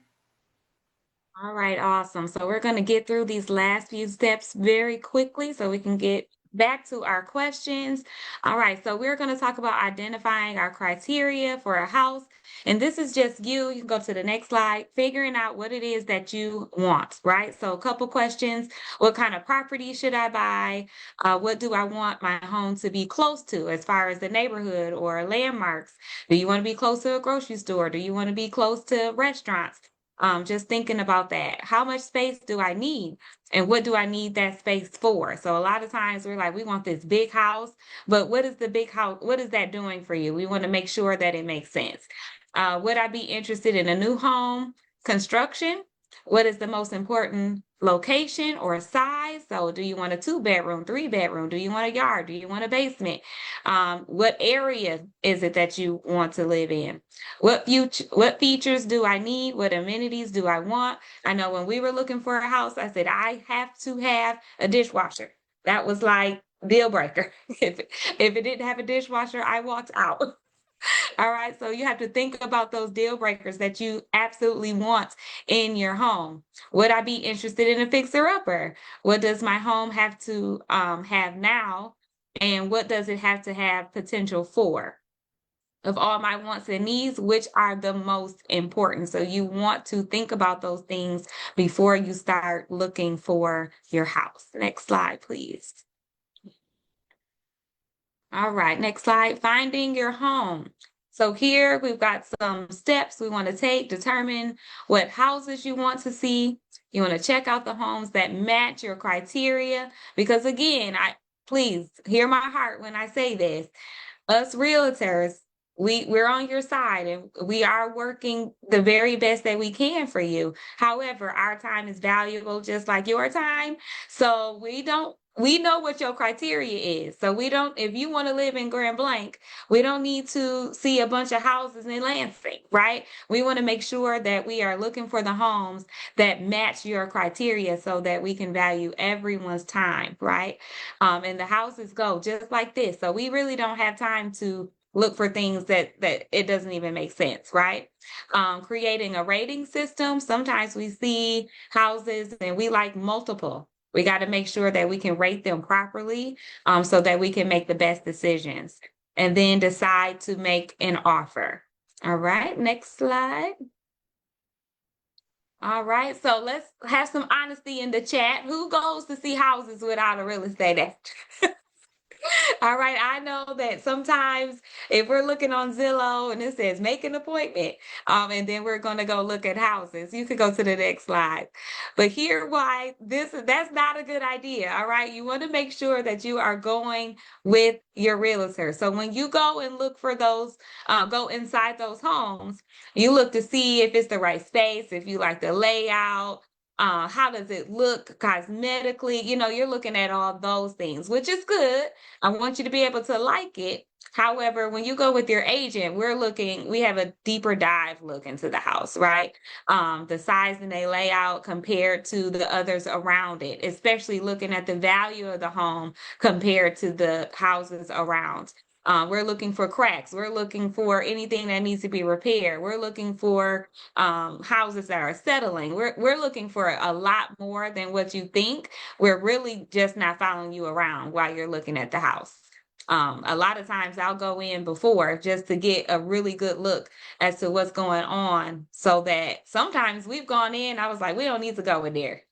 All right, awesome. So we're going to get through these last few steps very quickly so we can get back to our questions. All right, so we're going to talk about identifying our criteria for a house. And this is just you can go to the next slide, figuring out what it is that you want, right? So a couple questions. What kind of property should I buy? What do I want my home to be close to as far as the neighborhood or landmarks? Do you want to be close to a grocery store? Do you want to be close to restaurants? Just thinking about that. How much space do I need? And what do I need that space for? So a lot of times we're like, we want this big house, but what is the big house? What is that doing for you? We want to make sure that it makes sense. Would I be interested in a new home construction? What is the most important location or size? So do you want a 2-bedroom, 3-bedroom? Do you want a yard? Do you want a basement? What area is it that you want to live in? What features do I need? What amenities do I want? I know when we were looking for a house, I said, I have to have a dishwasher. That was like deal breaker. If it didn't have a dishwasher, I walked out. All right, so you have to think about those deal breakers that you absolutely want in your home. Would I be interested in a fixer-upper? What does my home have to have now? And what does it have to have potential for? Of all my wants and needs, which are the most important? So you want to think about those things before you start looking for your house. Next slide, please. All right, next slide, finding your home. So here we've got some steps we want to take, determine what houses you want to see. You want to check out the homes that match your criteria, because again, please hear my heart when I say this. Us realtors, we're on your side and we are working the very best that we can for you. However, our time is valuable just like your time. So we know what your criteria is. So if you want to live in Grand Blanc, we don't need to see a bunch of houses in Lansing, right? We want to make sure that we are looking for the homes that match your criteria so that we can value everyone's time, right? And the houses go just like this. So we really don't have time to look for things that it doesn't even make sense, right? Creating a rating system. Sometimes we see houses and we like multiple. We got to make sure that we can rate them properly so that we can make the best decisions and then decide to make an offer. All right, next slide. All right, so let's have some honesty in the chat. Who goes to see houses without a real estate agent? All right, I know that sometimes if we're looking on Zillow and it says make an appointment, and then we're going to go look at houses. You could go to the next slide. But here why that's not a good idea. All right, you want to make sure that you are going with your realtor. So when you go and look for those, go inside those homes, you look to see if it's the right space, if you like the layout. How does it look cosmetically? You know, you're looking at all those things, which is good. I want you to be able to like it. However, when you go with your agent, we have a deeper dive look into the house, right? The size and the layout compared to the others around it, especially looking at the value of the home compared to the houses around. We're looking for cracks. We're looking for anything that needs to be repaired. We're looking for houses that are settling. We're looking for a lot more than what you think. We're really just not following you around while you're looking at the house. A lot of times I'll go in before just to get a really good look as to what's going on, so that sometimes we've gone in, I was like, we don't need to go in there,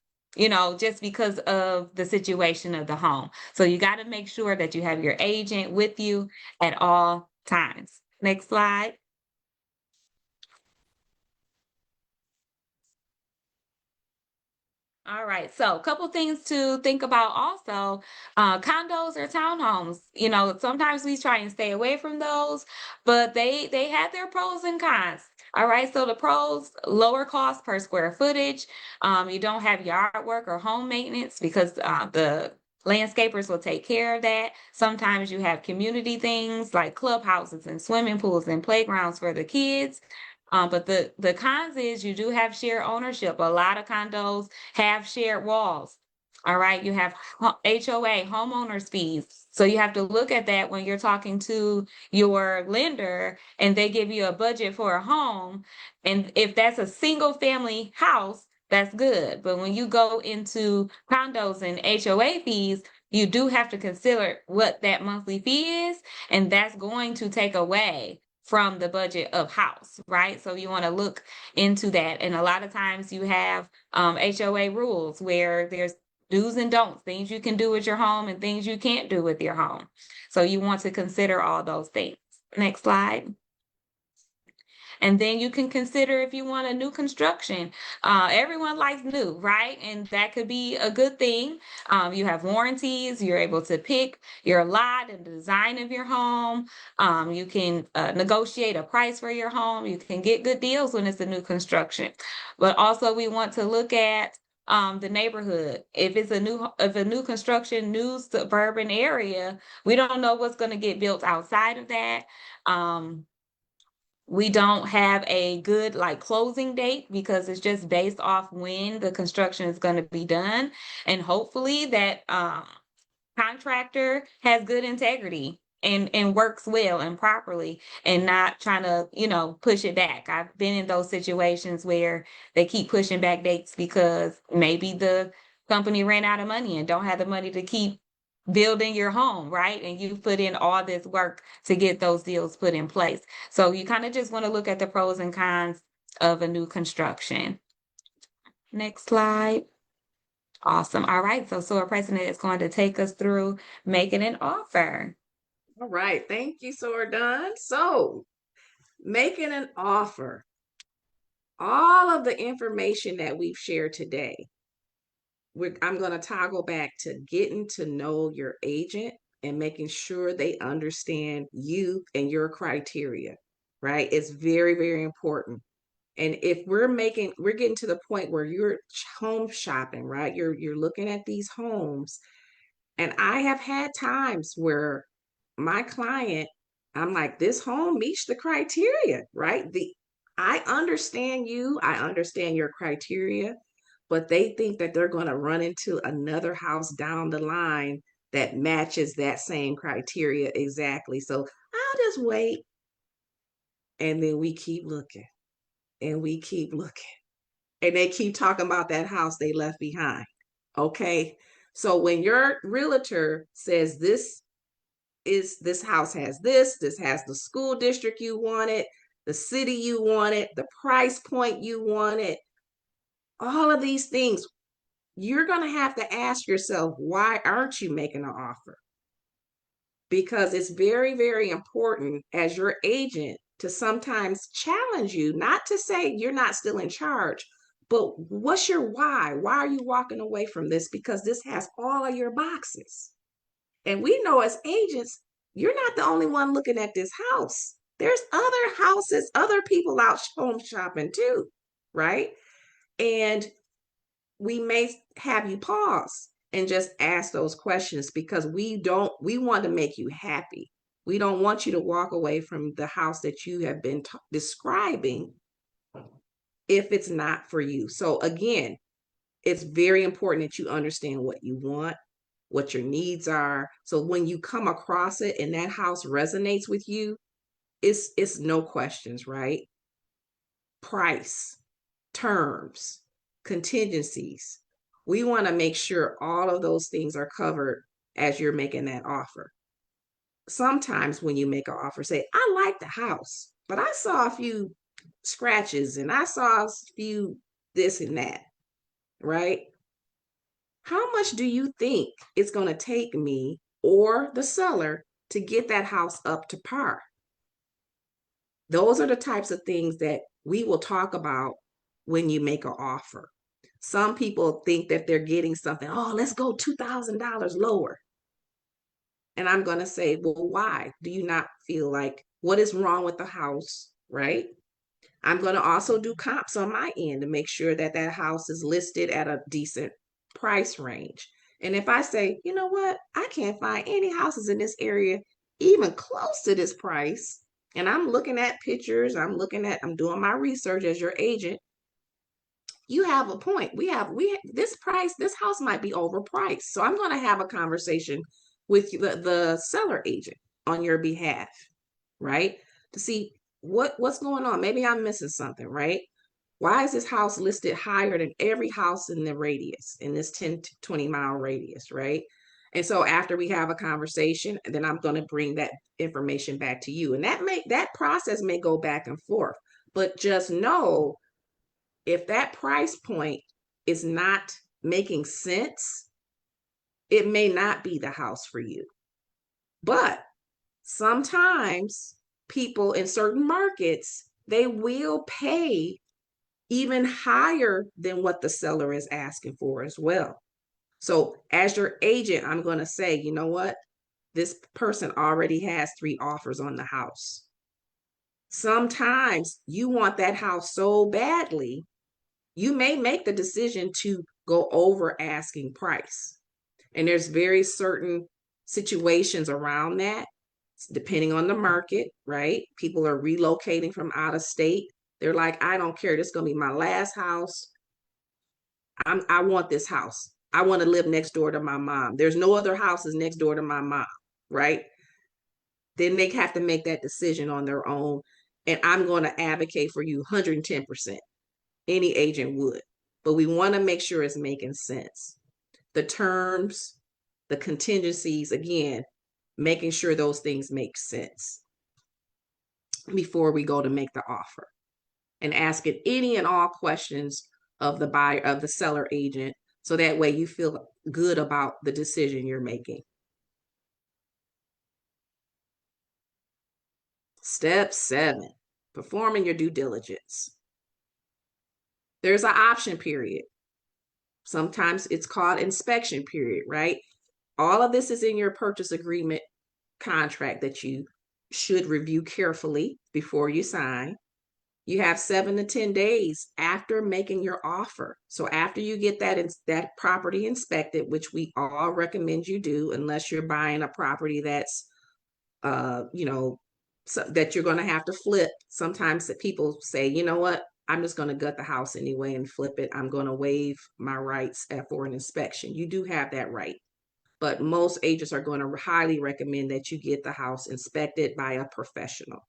just because of the situation of the home. So you got to make sure that you have your agent with you at all times. Next slide. All right, so a couple things to think about also. Condos or townhomes, sometimes we try and stay away from those, but they have their pros and cons. All right, so the pros: lower cost per square footage. You don't have yard work or home maintenance because the landscapers will take care of that. Sometimes you have community things like clubhouses and swimming pools and playgrounds for the kids. But the cons is you do have shared ownership. A lot of condos have shared walls. All right, you have HOA, homeowners fees. So you have to look at that when you're talking to your lender and they give you a budget for a home. And if that's a single family house, that's good. But when you go into condos and HOA fees, you do have to consider what that monthly fee is, and that's going to take away from the budget of house, right? So you want to look into that. And a lot of times you have HOA rules where there's do's and don'ts, things you can do with your home and things you can't do with your home. So you want to consider all those things. Next slide. And then you can consider if you want a new construction. Everyone likes new, right? And that could be a good thing. You have warranties. You're able to pick your lot and the design of your home. You can negotiate a price for your home. You can get good deals when it's a new construction. But also we want to look at the neighborhood. If it's a new construction, new suburban area, we don't know what's going to get built outside of that. We don't have a good closing date because it's just based off when the construction is going to be done. And hopefully that contractor has good integrity and works well and properly and not trying to, push it back. I've been in those situations where they keep pushing back dates because maybe the company ran out of money and don't have the money to keep building your home, right? And you put in all this work to get those deals put in place. So you kind of just want to look at the pros and cons of a new construction. Next slide. Awesome. All right. So our president is going to take us through making an offer. All right. Thank you, Sordon. So, making an offer. All of the information that we've shared today, I'm going to toggle back to getting to know your agent and making sure they understand you and your criteria, right? It's very, very important. And if we're getting to the point where you're home shopping, right? You're looking at these homes. And I have had times where my client, I'm like, this home meets the criteria, right? I understand you, I understand your criteria, but they think that they're going to run into another house down the line that matches that same criteria exactly. So I'll just wait. And then we keep looking and we keep looking. And they keep talking about that house they left behind. Okay. So when your realtor says this house has this has the school district you wanted, the city you wanted, the price point you wanted, all of these things, you're going to have to ask yourself, why aren't you making an offer? because it's very, very important as your agent to sometimes challenge you, not to say you're not still in charge, but what's your why? Why are you walking away from this? Because this has all of your boxes. And we know as agents, you're not the only one looking at this house. There's other houses, other people out home shopping too, right? And we may have you pause and just ask those questions because we want to make you happy. We don't want you to walk away from the house that you have been describing if it's not for you. So again, it's very important that you understand what you want, what your needs are. So when you come across it and that house resonates with you, it's no questions, right? Price, terms, contingencies. We want to make sure all of those things are covered as you're making that offer. Sometimes when you make an offer, say, I like the house, but I saw a few scratches and I saw a few this and that, right? How much do you think it's going to take me or the seller to get that house up to par? Those are the types of things that we will talk about when you make an offer. Some people think that they're getting something, oh, let's go $2,000 lower. And I'm going to say, well, why? Do you not feel like what is wrong with the house, right? I'm going to also do comps on my end to make sure that that house is listed at a decent price range. And if I say, you know what, I can't find any houses in this area even close to this price, and I'm looking at pictures, I'm doing my research as your agent, you have a point. This price, this house might be overpriced. So I'm going to have a conversation with the seller agent on your behalf, right? To see what's going on. Maybe I'm missing something, right? Why is this house listed higher than every house in the radius, in this 10 to 20 mile radius, right? And so after we have a conversation, then I'm going to bring that information back to you. And that process may go back and forth, but just know if that price point is not making sense, it may not be the house for you. But sometimes people in certain markets, they will pay even higher than what the seller is asking for as well. So as your agent, I'm going to say, you know what? This person already has 3 offers on the house. Sometimes you want that house so badly, you may make the decision to go over asking price. And there's very certain situations around that, depending on the market, right? People are relocating from out of state. They're like, I don't care. This is going to be my last house. I want this house. I want to live next door to my mom. There's no other houses next door to my mom, right? Then they have to make that decision on their own. And I'm going to advocate for you 110%. Any agent would. But we want to make sure it's making sense. The terms, the contingencies, again, making sure those things make sense before we go to make the offer. And asking any and all questions of the buyer, of the seller agent, so that way you feel good about the decision you're making. Step 7, performing your due diligence. There's an option period. Sometimes it's called inspection period, right? All of this is in your purchase agreement contract that you should review carefully before you sign. You have 7 to 10 days after making your offer. So after you get that property inspected, which we all recommend you do, unless you're buying a property that's, that you're going to have to flip. Sometimes people say, you know what, I'm just going to gut the house anyway and flip it. I'm going to waive my rights for an inspection. You do have that right. But most agents are going to highly recommend that you get the house inspected by a professional.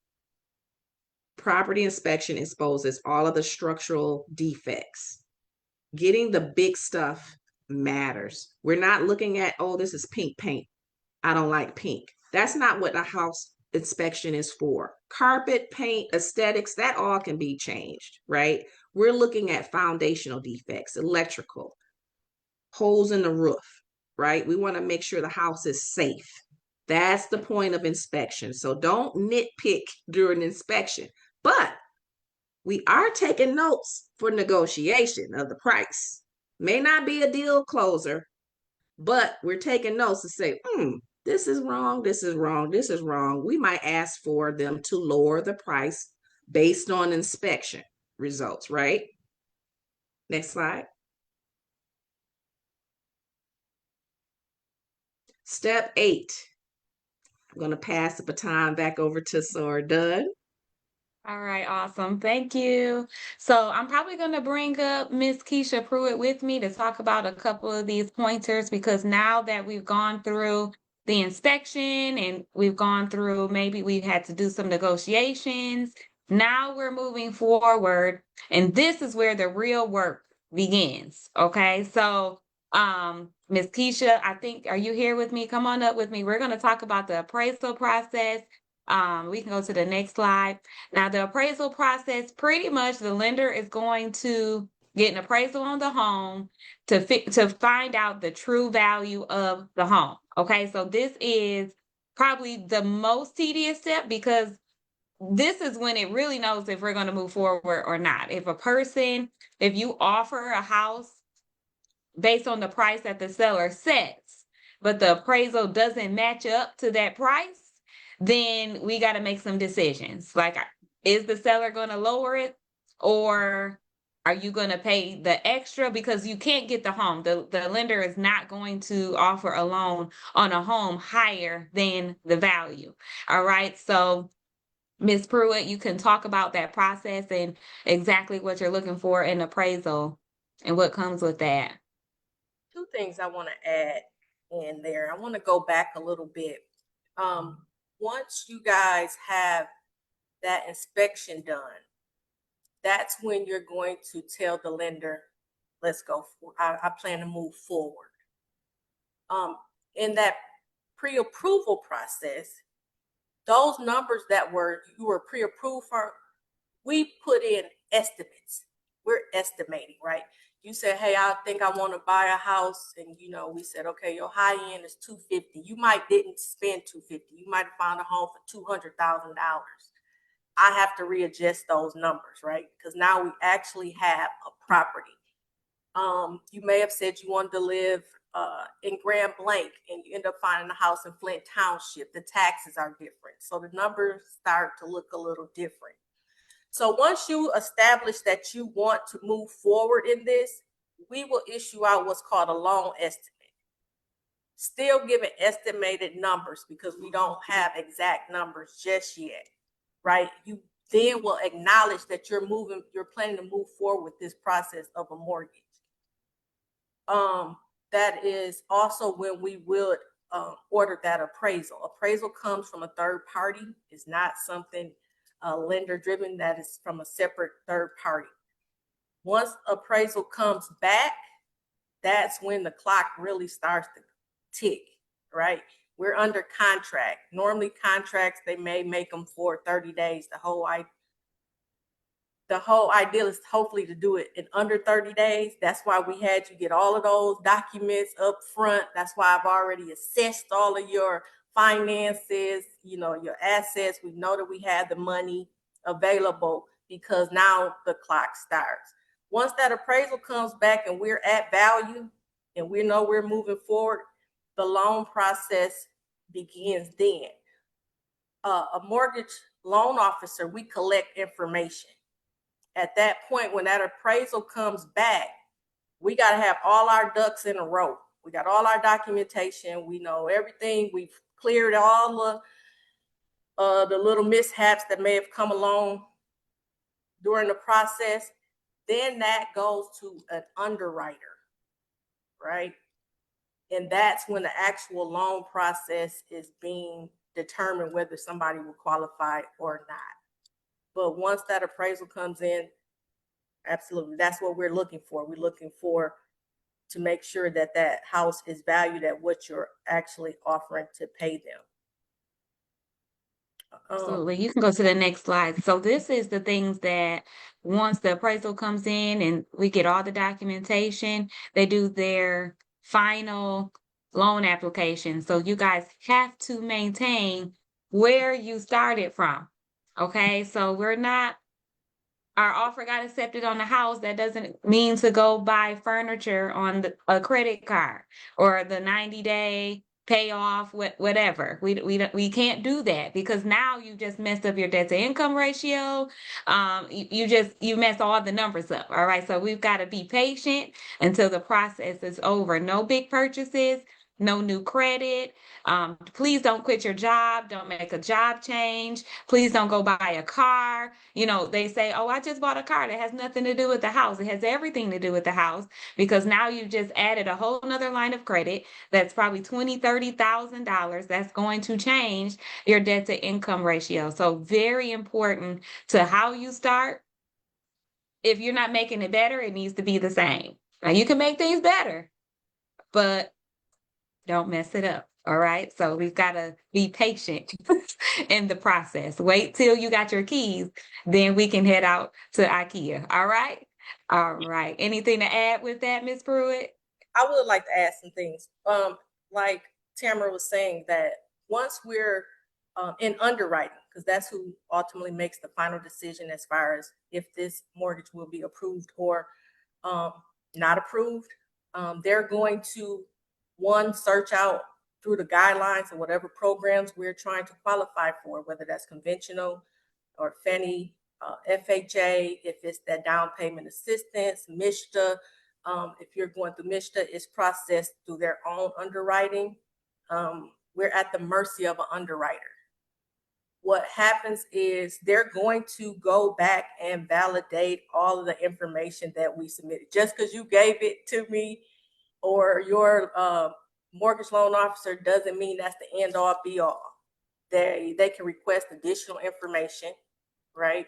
Property inspection exposes all of the structural defects. Getting the big stuff matters. We're not looking at, oh, this is pink paint. I don't like pink. That's not what a house inspection is for. Carpet, paint, aesthetics, that all can be changed, right? We're looking at foundational defects, electrical, holes in the roof, right? We want to make sure the house is safe. That's the point of inspection. So don't nitpick during inspection. But we are taking notes for negotiation of the price. May not be a deal closer, but we're taking notes to say, this is wrong, this is wrong, this is wrong. We might ask for them to lower the price based on inspection results, right? Next slide. Step 8. I'm going to pass the baton back over to Sora Dunn. All right, awesome. Thank you. So I'm probably going to bring up Miss Keisha Pruitt with me to talk about a couple of these pointers, because now that we've gone through the inspection and we've gone through, maybe we had to do some negotiations. Now we're moving forward, and this is where the real work begins. Okay, so Miss Keisha, I think, are you here with me? Come on up with me. We're going to talk about the appraisal process. We can go to the next slide. Now, the appraisal process, pretty much the lender is going to get an appraisal on the home to find out the true value of the home. Okay, so this is probably the most tedious step, because this is when it really knows if we're going to move forward or not. If you offer a house based on the price that the seller sets, but the appraisal doesn't match up to that price, then we got to make some decisions. Like, is the seller going to lower it, or are you going to pay the extra? Because you can't get the home. The lender is not going to offer a loan on a home higher than the value. All right. So Ms. Pruitt, you can talk about that process and exactly what you're looking for in appraisal and what comes with that. Two things I want to add in there. I want to go back a little bit. Once you guys have that inspection done, that's when you're going to tell the lender, let's go, I plan to move forward. In that pre-approval process, those numbers that you were pre-approved for, we put in estimates. We're estimating, right? You said, hey, I think I want to buy a house, and we said, okay, your high end is $250. You might didn't spend $250. You might have found a home for $200,000. I have to readjust those numbers, right? Because now we actually have a property. You may have said you wanted to live in Grand Blanc, and you end up finding a house in Flint Township. The taxes are different, so the numbers start to look a little different. So once you establish that you want to move forward in this, we will issue out what's called a loan estimate. Still giving estimated numbers because we don't have exact numbers just yet, right? You then will acknowledge that you're planning to move forward with this process of a mortgage. That is also when we would order that appraisal. Appraisal comes from a third party. It's not something lender driven. That is from a separate third party. Once appraisal comes back, that's when the clock really starts to tick, right? We're under contract. Normally contracts, they may make them for 30 days. The whole idea is hopefully to do it in under 30 days. That's why we had you get all of those documents up front. That's why I've already assessed all of your finances, your assets. We know that we have the money available because now the clock starts. Once that appraisal comes back and we're at value and we know we're moving forward, the loan process begins then. A mortgage loan officer, we collect information. At that point, when that appraisal comes back, we got to have all our ducks in a row. We got all our documentation. We know everything. We've cleared all the little mishaps that may have come along during the process. Then that goes to an underwriter, right? And that's when the actual loan process is being determined whether somebody will qualify or not. But once that appraisal comes in, absolutely, that's what we're looking for. We're looking for to make sure that that house is valued at what you're actually offering to pay them. Absolutely. You can go to the next slide. So this is the things that once the appraisal comes in and we get all the documentation, they do their final loan application. So you guys have to maintain where you started from. Okay, so our offer got accepted on the house. That doesn't mean to go buy furniture on a credit card or the 90-day payoff, whatever. We can't do that because now you just messed up your debt to income ratio. You messed all the numbers up. All right. So we've got to be patient until the process is over. No big purchases, no new credit. Please don't quit your job. Don't make a job change. Please don't go buy a car. They say, oh, I just bought a car. That has nothing to do with the house. It has everything to do with the house because now you've just added a whole nother line of credit that's probably $20,000, $30,000 that's going to change your debt to income ratio. So very important to how you start. If you're not making it better, it needs to be the same. Now you can make things better, but don't mess it up. All right. So we've got to be patient in the process. Wait till you got your keys, then we can head out to IKEA. All right. All right. Anything to add with that, Ms. Pruitt? I would like to add some things. Like Tamara was saying, that once we're in underwriting, because that's who ultimately makes the final decision as far as if this mortgage will be approved or not approved, they're going to search out through the guidelines and whatever programs we're trying to qualify for, whether that's conventional or Fannie, FHA, if it's that down payment assistance, MISHDA. If you're going through MISHDA, it's processed through their own underwriting. We're at the mercy of an underwriter. What happens is they're going to go back and validate all of the information that we submitted. Just because you gave it to me or your mortgage loan officer doesn't mean that's the end all be all. They can request additional information, right?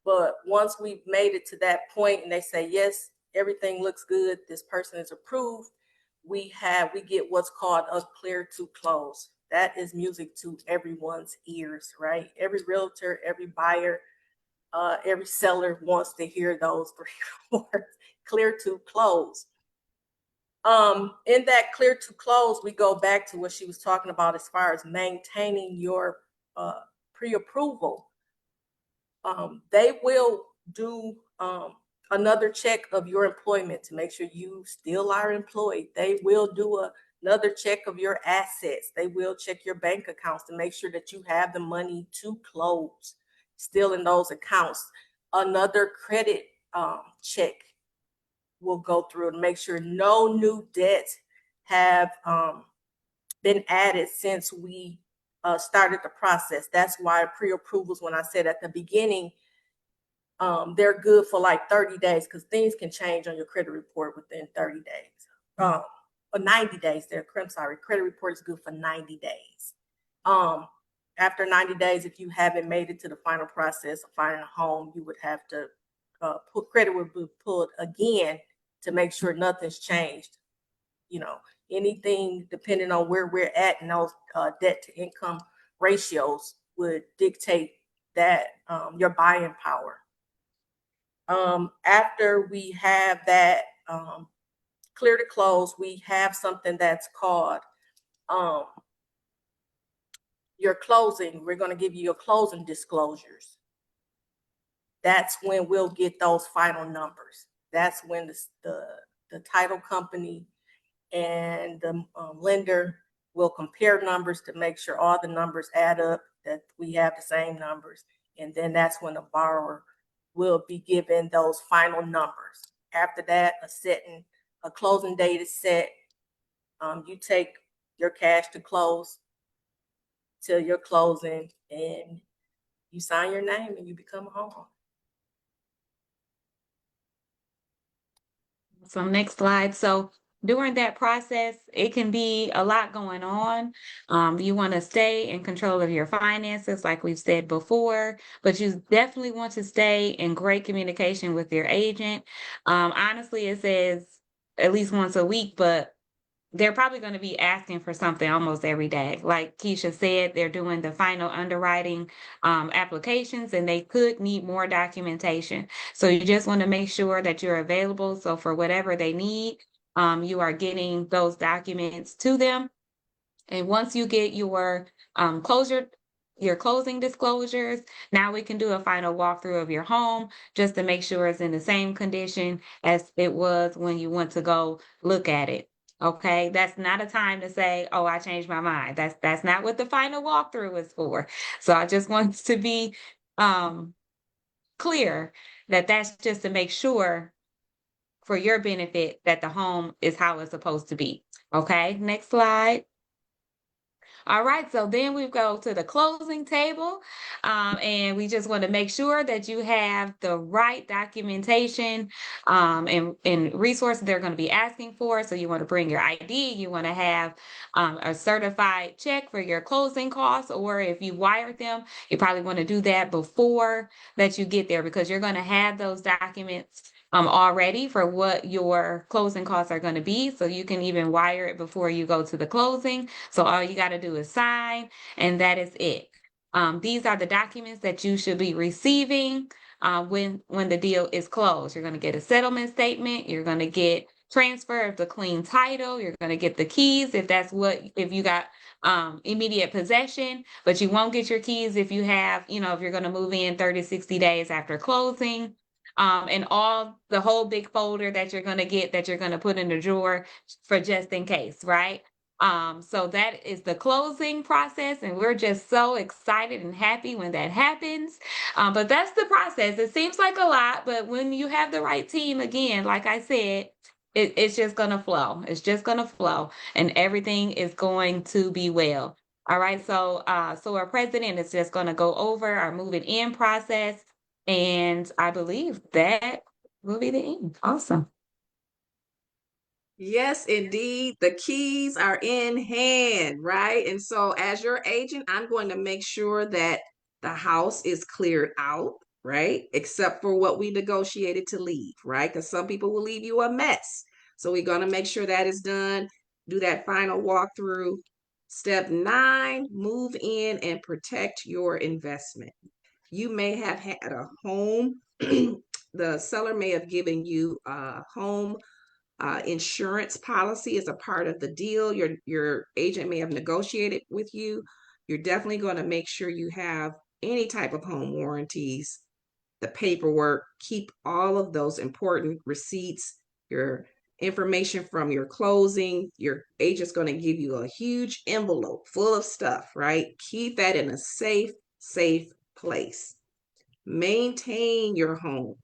But once we've made it to that point and they say, yes, everything looks good, this person is approved, we get what's called a clear to close. That is music to everyone's ears, right? Every realtor, every buyer, every seller wants to hear those 3 words, clear to close. In that clear to close, we go back to what she was talking about as far as maintaining your pre-approval. They will do another check of your employment to make sure you still are employed. They will do another check of your assets. They will check your bank accounts to make sure that you have the money to close still in those accounts. Another credit check will go through to make sure no new debts have been added since we started the process. That's why pre-approvals, when I said at the beginning, they're good for like 30 days because things can change on your credit report within 30 days. Or 90 days there. I'm sorry, credit report is good for 90 days. After 90 days, if you haven't made it to the final process of finding a home, you would have to credit would be pulled again to make sure nothing's changed. Anything depending on where we're at in those debt to income ratios would dictate that your buying power. After we have that clear to close, we have something that's called your closing. We're going to give you your closing disclosures. That's when we'll get those final numbers. That's when the title company and the lender will compare numbers to make sure all the numbers add up, that we have the same numbers. And then that's when the borrower will be given those final numbers. After that, a closing date is set. You take your cash to close till your closing and you sign your name and you become a homeowner. So next slide. So during that process, it can be a lot going on. You want to stay in control of your finances, like we've said before, but you definitely want to stay in great communication with your agent. Honestly, it says at least once a week, but they're probably going to be asking for something almost every day. Like Keisha said, they're doing the final underwriting applications and they could need more documentation. So you just want to make sure that you're available. So for whatever they need, you are getting those documents to them. And once you get your your closing disclosures, now we can do a final walkthrough of your home just to make sure it's in the same condition as it was when you went to go look at it. Okay, that's not a time to say, "Oh, I changed my mind." That's not what the final walkthrough is for. So I just want to be um, clear that that's just to make sure for your benefit that the home is how it's supposed to be. Okay, next slide. All right, so then we go to the closing table, and we just want to make sure that you have the right documentation and resources they're going to be asking for. So you want to bring your ID, you want to have a certified check for your closing costs, or if you wired them, you probably want to do that before that you get there because you're going to have those documents already for what your closing costs are going to be. So you can even wire it before you go to the closing. So all you got to do is sign, and that is it. These are the documents that you should be receiving when the deal is closed. You're going to get a settlement statement. You're going to get transfer of the clean title. You're going to get the keys if you got immediate possession, but you won't get your keys if you have, if you're going to move in 30, 60 days after closing. And the whole big folder that you're going to get that you're going to put in the drawer for just in case, right? So that is the closing process, and we're just so excited and happy when that happens. But that's the process. It seems like a lot, but when you have the right team, again, like I said, it's just gonna flow. It's just gonna flow, and everything is going to be well. All right, so our president is just gonna go over our moving in process, and I believe that will be the end. Awesome. Yes, indeed. The keys are in hand, right? And so, as your agent, I'm going to make sure that the house is cleared out, right? Except for what we negotiated to leave, right? Because some people will leave you a mess. So, we're going to make sure that is done. Do that final walkthrough. Step 9, move in and protect your investment. You may have had a home, the seller may have given you a home insurance policy is a part of the deal. Your agent may have negotiated with you. You're definitely going to make sure you have any type of home warranties, the paperwork, keep all of those important receipts, your information from your closing. Your agent's going to give you a huge envelope full of stuff, right? Keep that in a safe place. Maintain your home.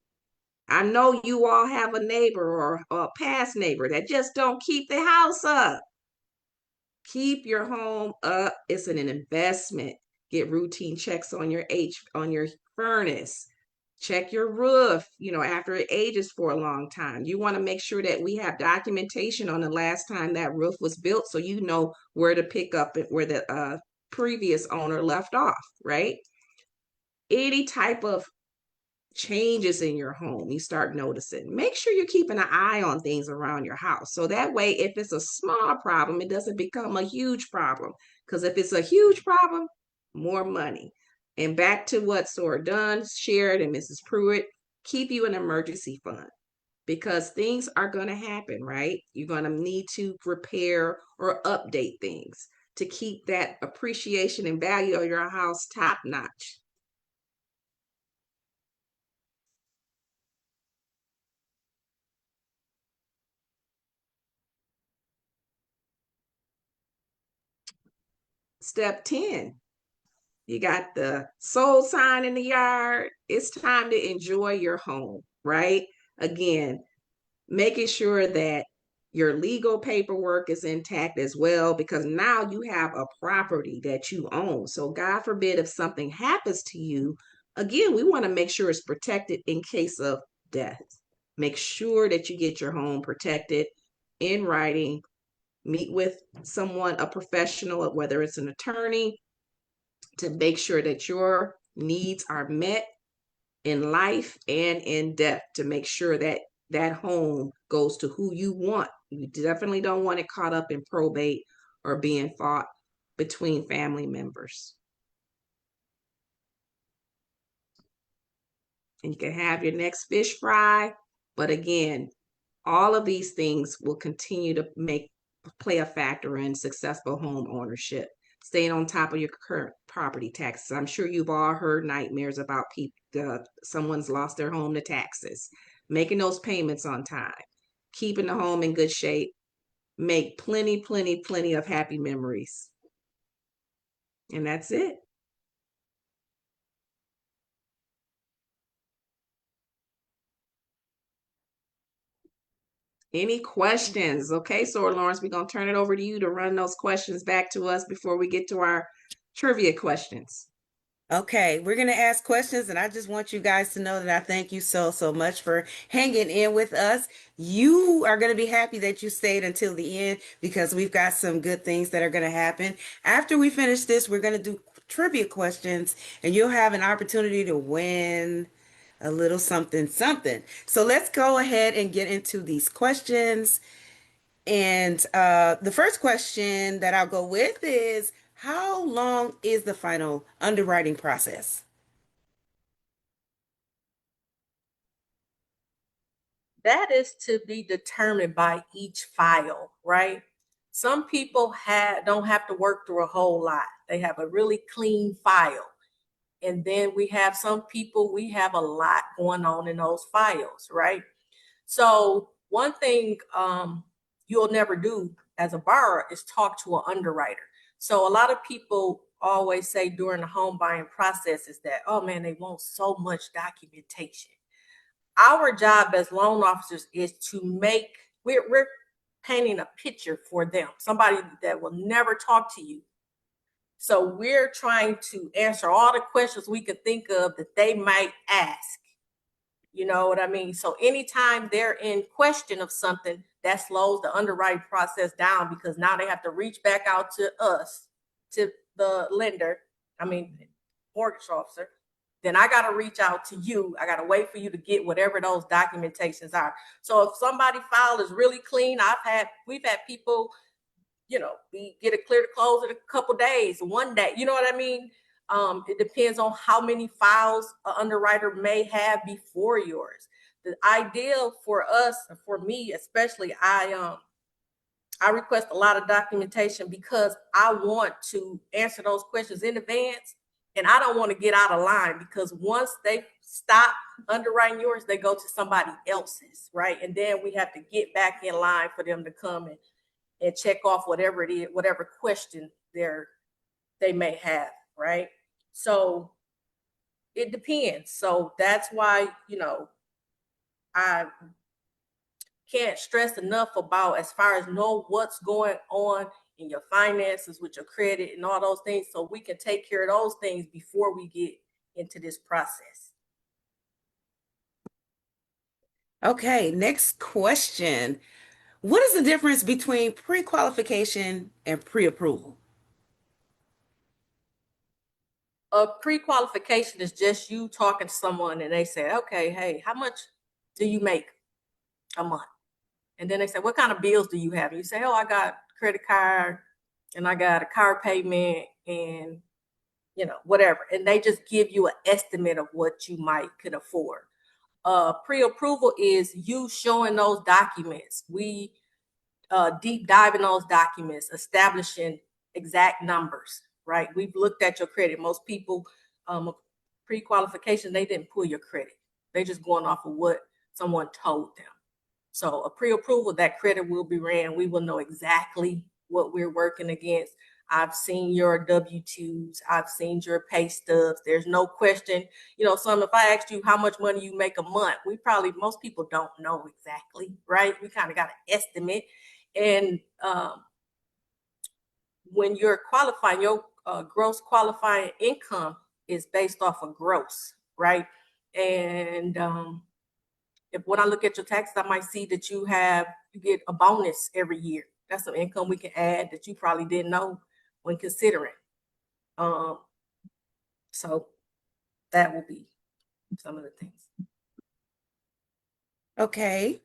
I know you all have a neighbor or a past neighbor that just don't keep the house up. Keep your home up. It's an investment. Get routine checks on your furnace. Check your roof, after it ages for a long time. You want to make sure that we have documentation on the last time that roof was built so you know where to pick up it where the previous owner left off, right? Any type of changes in your home you start noticing, make sure you're keeping an eye on things around your house so that way if it's a small problem it doesn't become a huge problem, because if it's a huge problem, more money. And back to what Sora Dunn shared and Mrs. Pruitt, keep you an emergency fund because things are going to happen, right? You're going to need to repair or update things to keep that appreciation and value of your house top notch. Step 10, you got the sold sign in the yard. It's time to enjoy your home, right? Again, making sure that your legal paperwork is intact as well, because now you have a property that you own. So, God forbid if something happens to you, again, we want to make sure it's protected in case of death. Make sure that you get your home protected in writing. Meet with someone, a professional, whether it's an attorney, to make sure that your needs are met in life and in death, to make sure that that home goes to who you want. You definitely don't want it caught up in probate or being fought between family members. And you can have your next fish fry, but again, All of these things will continue to play a factor in successful home ownership. Staying on top of your current property taxes. I'm sure you've all heard nightmares about people, someone's lost their home to taxes. Making those payments on time, keeping the home in good shape, make plenty, plenty, plenty of happy memories. And that's it. Any questions? Okay, so Lawrence, we're going to turn it over to you to run those questions back to us before we get to our trivia questions. Okay, we're going to ask questions, and I just want you guys to know that I thank you so, so much for hanging in with us. You are going to be happy that you stayed until the end because we've got some good things that are going to happen. After we finish this, we're going to do trivia questions, and you'll have an opportunity to win a little something, something. So let's go ahead and get into these questions. And the first question that I'll go with is, how long is the final underwriting process? That is to be determined by each file, right? Some people don't have to work through a whole lot. They have a really clean file. And then we have some people, we have a lot going on in those files, right? So one thing you'll never do as a borrower is talk to an underwriter. So a lot of people always say during the home buying process is that, oh man, they want so much documentation. Our job as loan officers is to we're painting a picture for them, somebody that will never talk to you. So we're trying to answer all the questions we could think of that they might ask. You know what I mean? So anytime they're in question of something, that slows the underwriting process down because now they have to reach back out to us, to the lender, mortgage officer. Then I got to reach out to you. I got to wait for you to get whatever those documentations are. So if somebody file is really clean, we've had people, we get it clear to close in a couple days, one day. You know what I mean? It depends on how many files an underwriter may have before yours. The ideal for us, for me especially, I request a lot of documentation because I want to answer those questions in advance, and I don't want to get out of line because once they stop underwriting yours, they go to somebody else's, right? And then we have to get back in line for them to come and check off whatever it is, whatever question they may have, right? So it depends. So that's why, I can't stress enough about as far as know what's going on in your finances with your credit and all those things so we can take care of those things before we get into this process. Okay, next question. What is the difference between pre-qualification and pre-approval? A pre-qualification is just you talking to someone and they say, okay, hey, how much do you make a month? And then they say, what kind of bills do you have? And you say, oh, I got credit card and I got a car payment and, whatever. And they just give you an estimate of what you could afford. Pre-approval is you showing those documents. We deep dive in those documents, establishing exact numbers, right? We've looked at your credit. Most people, pre-qualification, they didn't pull your credit. They just going off of what someone told them. So a pre-approval, that credit will be ran. We will know exactly what we're working against. I've seen your W-2s. I've seen your pay stubs. There's no question. If I asked you how much money you make a month, most people don't know exactly, right? We kind of got an estimate. And when you're qualifying, your gross qualifying income is based off of gross, right? And when I look at your taxes, I might see that you get a bonus every year. That's some income we can add that you probably didn't know when considering. So that will be some of the things. Okay.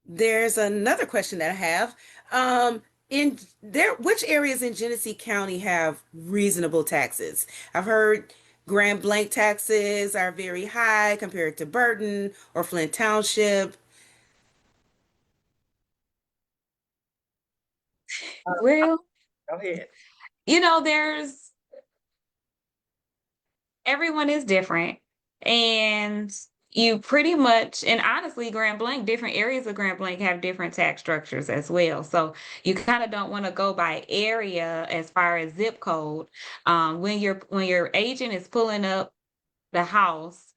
There's another question that I have. Which areas in Genesee County have reasonable taxes? I've heard Grand Blanc taxes are very high compared to Burton or Flint Township. Well, Go ahead. there's everyone is different. And you pretty much, and honestly, Grand Blanc, different areas of Grand Blanc have different tax structures as well. So you kind of don't want to go by area as far as zip code. When your agent is pulling up the house,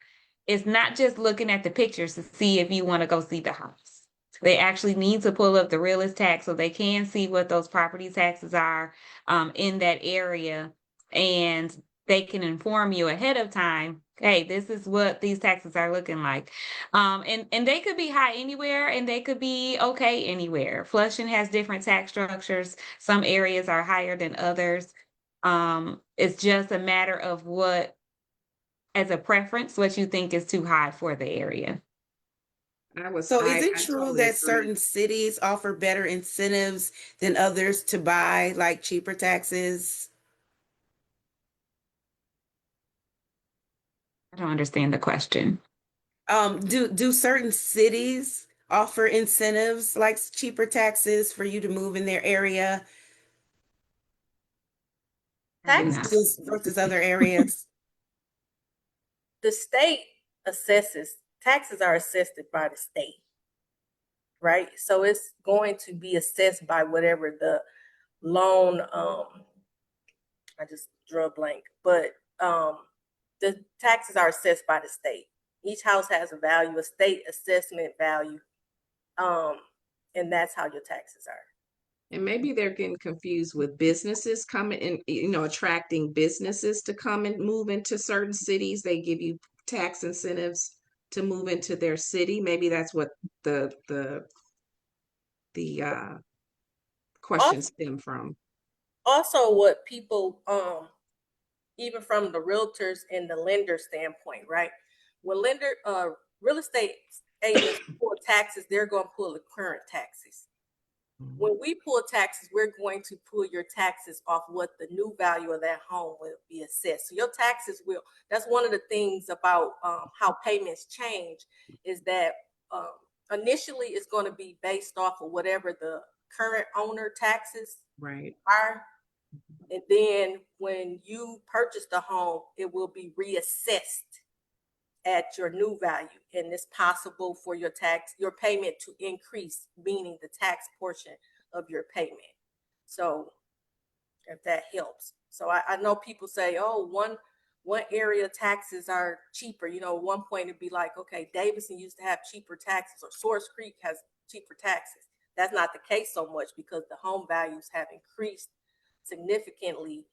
it's not just looking at the pictures to see if you want to go see the house. They actually need to pull up the realist tax so they can see what those property taxes are in that area, and they can inform you ahead of time. Hey, this is what these taxes are looking like. And they could be high anywhere and they could be okay anywhere. Flushing has different tax structures. Some areas are higher than others. It's just a matter of what, as a preference, what you think is too high for the area. So is it I true totally that agree. certain cities offer better incentives than others to buy, like cheaper taxes? I don't understand the question. Do certain cities offer incentives like cheaper taxes for you to move in their area I do not. Taxes, versus other areas? the state assesses, taxes are assessed by the state, right? So it's going to be assessed by whatever the loan, I just drew a blank, but the taxes are assessed by the state. Each house has a value, a state assessment value, um, and that's how your taxes are. And maybe they're getting confused with businesses coming in, attracting businesses to come and move into certain cities. They give you tax incentives to move into their city. Maybe that's what the question Also, stem from. also what people, even from the realtors and the lender standpoint, right? When real estate agents pull taxes, they're going to pull the current taxes. When we pull taxes, we're going to pull your taxes off what the new value of that home will be assessed. So your taxes will, that's one of the things about how payments change, is that um, initially it's going to be based off of whatever the current owner taxes Right. are. And then when you purchase the home, it will be reassessed at your new value. And it's possible for your payment to increase, meaning the tax portion of your payment. So if that helps. So I know people say, oh, one area taxes are cheaper. One point it'd be like, okay, Davidson used to have cheaper taxes, or Source Creek has cheaper taxes. That's not the case so much, because the home values have increased significantly,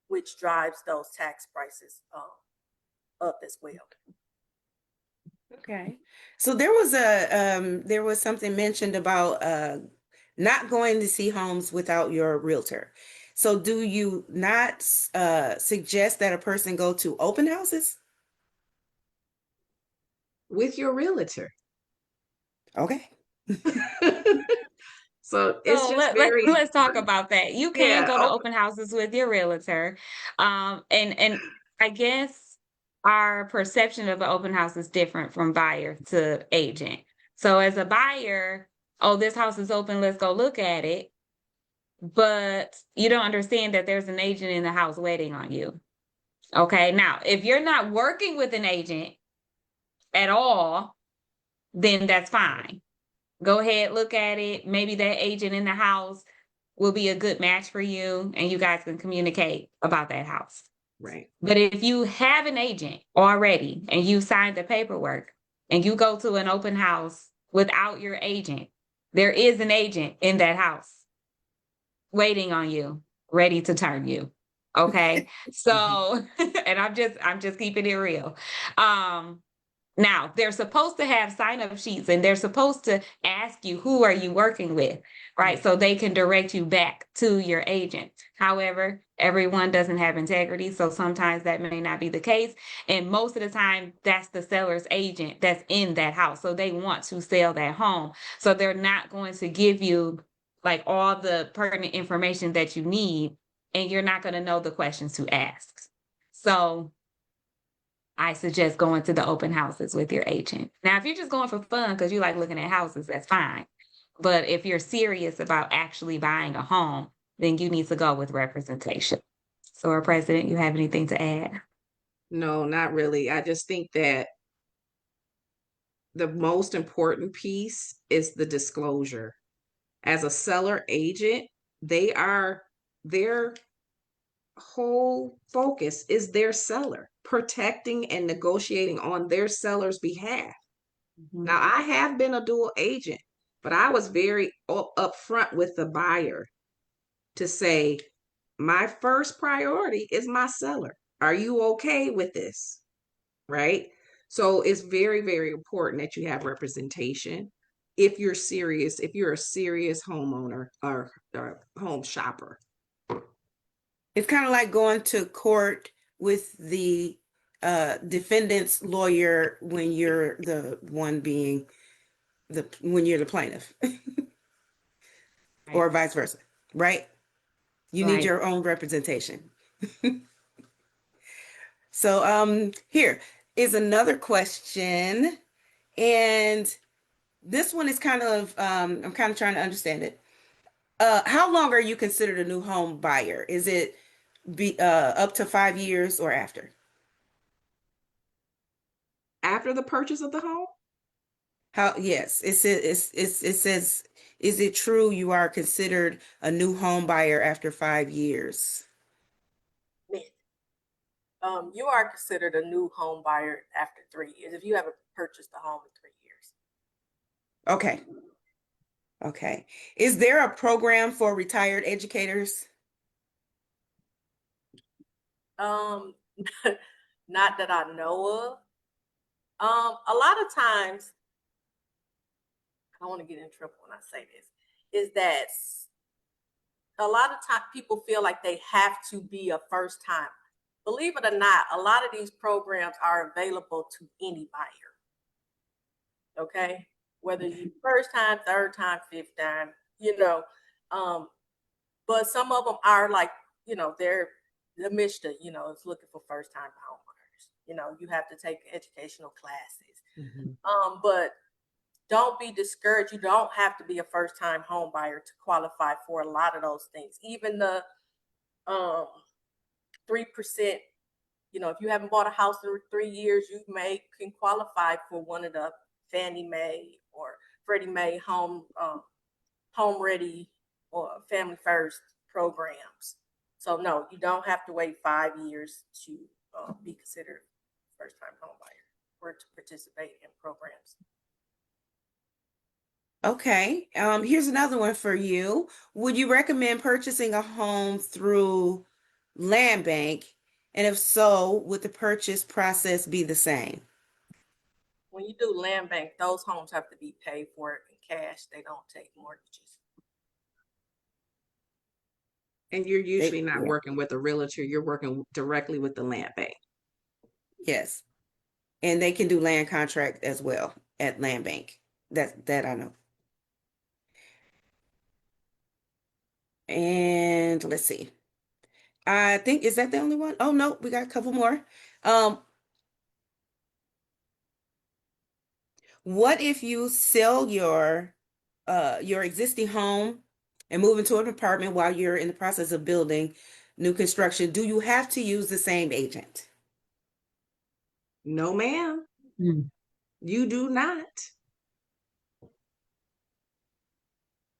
which drives those tax prices up as well. Okay. So there was something mentioned about not going to see homes without your realtor. So do you not suggest that a person go to open houses? With your realtor. Okay. So it's So just let very let's talk important. about that. You can Yeah. go to open houses with your realtor. And I guess our perception of an open house is different from buyer to agent. So as a buyer, oh, this house is open, let's go look at it. But you don't understand that there's an agent in the house waiting on you. Okay. Now, if you're not working with an agent at all, then that's fine. Go ahead, look at it. Maybe that agent in the house will be a good match for you and you guys can communicate about that house. Right. But if you have an agent already and you signed the paperwork and you go to an open house without your agent, there is an agent in that house waiting on you, ready to turn you. Okay. So, and I'm just keeping it real. Now, they're supposed to have sign-up sheets and they're supposed to ask you, who are you working with, right? So they can direct you back to your agent. However, everyone doesn't have integrity, so sometimes that may not be the case. And most of the time, that's the seller's agent that's in that house. So they want to sell that home. So they're not going to give you like all the pertinent information that you need, and you're not going to know the questions to ask. So I suggest going to the open houses with your agent. Now, if you're just going for fun because you like looking at houses, that's fine. But if you're serious about actually buying a home, then you need to go with representation. So, our president, you have anything to add? No, not really. I just think that the most important piece is the disclosure. As a seller agent, their whole focus is their seller, protecting and negotiating on their seller's behalf. Now, I have been a dual agent, but I was very upfront with the buyer to say, my first priority is my seller. Are you okay with this? Right? So it's very, very important that you have representation if you're serious, if you're a serious homeowner or home shopper. It's kind of like going to court with the defendant's lawyer when you're the one being when you're the plaintiff, or vice versa, right? You need Right. your own representation. So here is another question, and this one is kind of I'm kind of trying to understand it. How long are you considered a new home buyer? Is it up to 5 years or after? After the purchase of the home, How, yes, it says, is it true you are considered a new home buyer after 5 years? Myth. You are considered a new home buyer after 3 years if you haven't purchased a home in 3 years. Okay. Okay. Is there a program for retired educators? Not that I know of. A lot of times, I want to get in trouble when I say this, is that a lot of time people feel like they have to be a first time. Believe it or not, a lot of these programs are available to any buyer. Okay, whether you first time, third time, fifth time, but some of them are like, they're the Mishta, is looking for first time homeowners. You have to take educational classes. But don't be discouraged. You don't have to be a first time home buyer to qualify for a lot of those things. Even the 3%, if you haven't bought a house in 3 years, you can qualify for one of the Fannie Mae or Freddie Mae home ready or family first programs. So no, you don't have to wait 5 years to be considered first time home buyer or to participate in programs. Okay. Here's another one for you. Would you recommend purchasing a home through land bank? And if so, would the purchase process be the same? When you do land bank, those homes have to be paid for in cash. They don't take mortgages. and you're usually not Yeah. working with a realtor, you're working directly with the land bank. Yes. And they can do land contract as well at land bank. That I know. And let's see. I think, is that the only one? Oh, no, we got a couple more. What if you sell your existing home and move into an apartment while you're in the process of building new construction? Do you have to use the same agent? No, ma'am, Mm. you do not.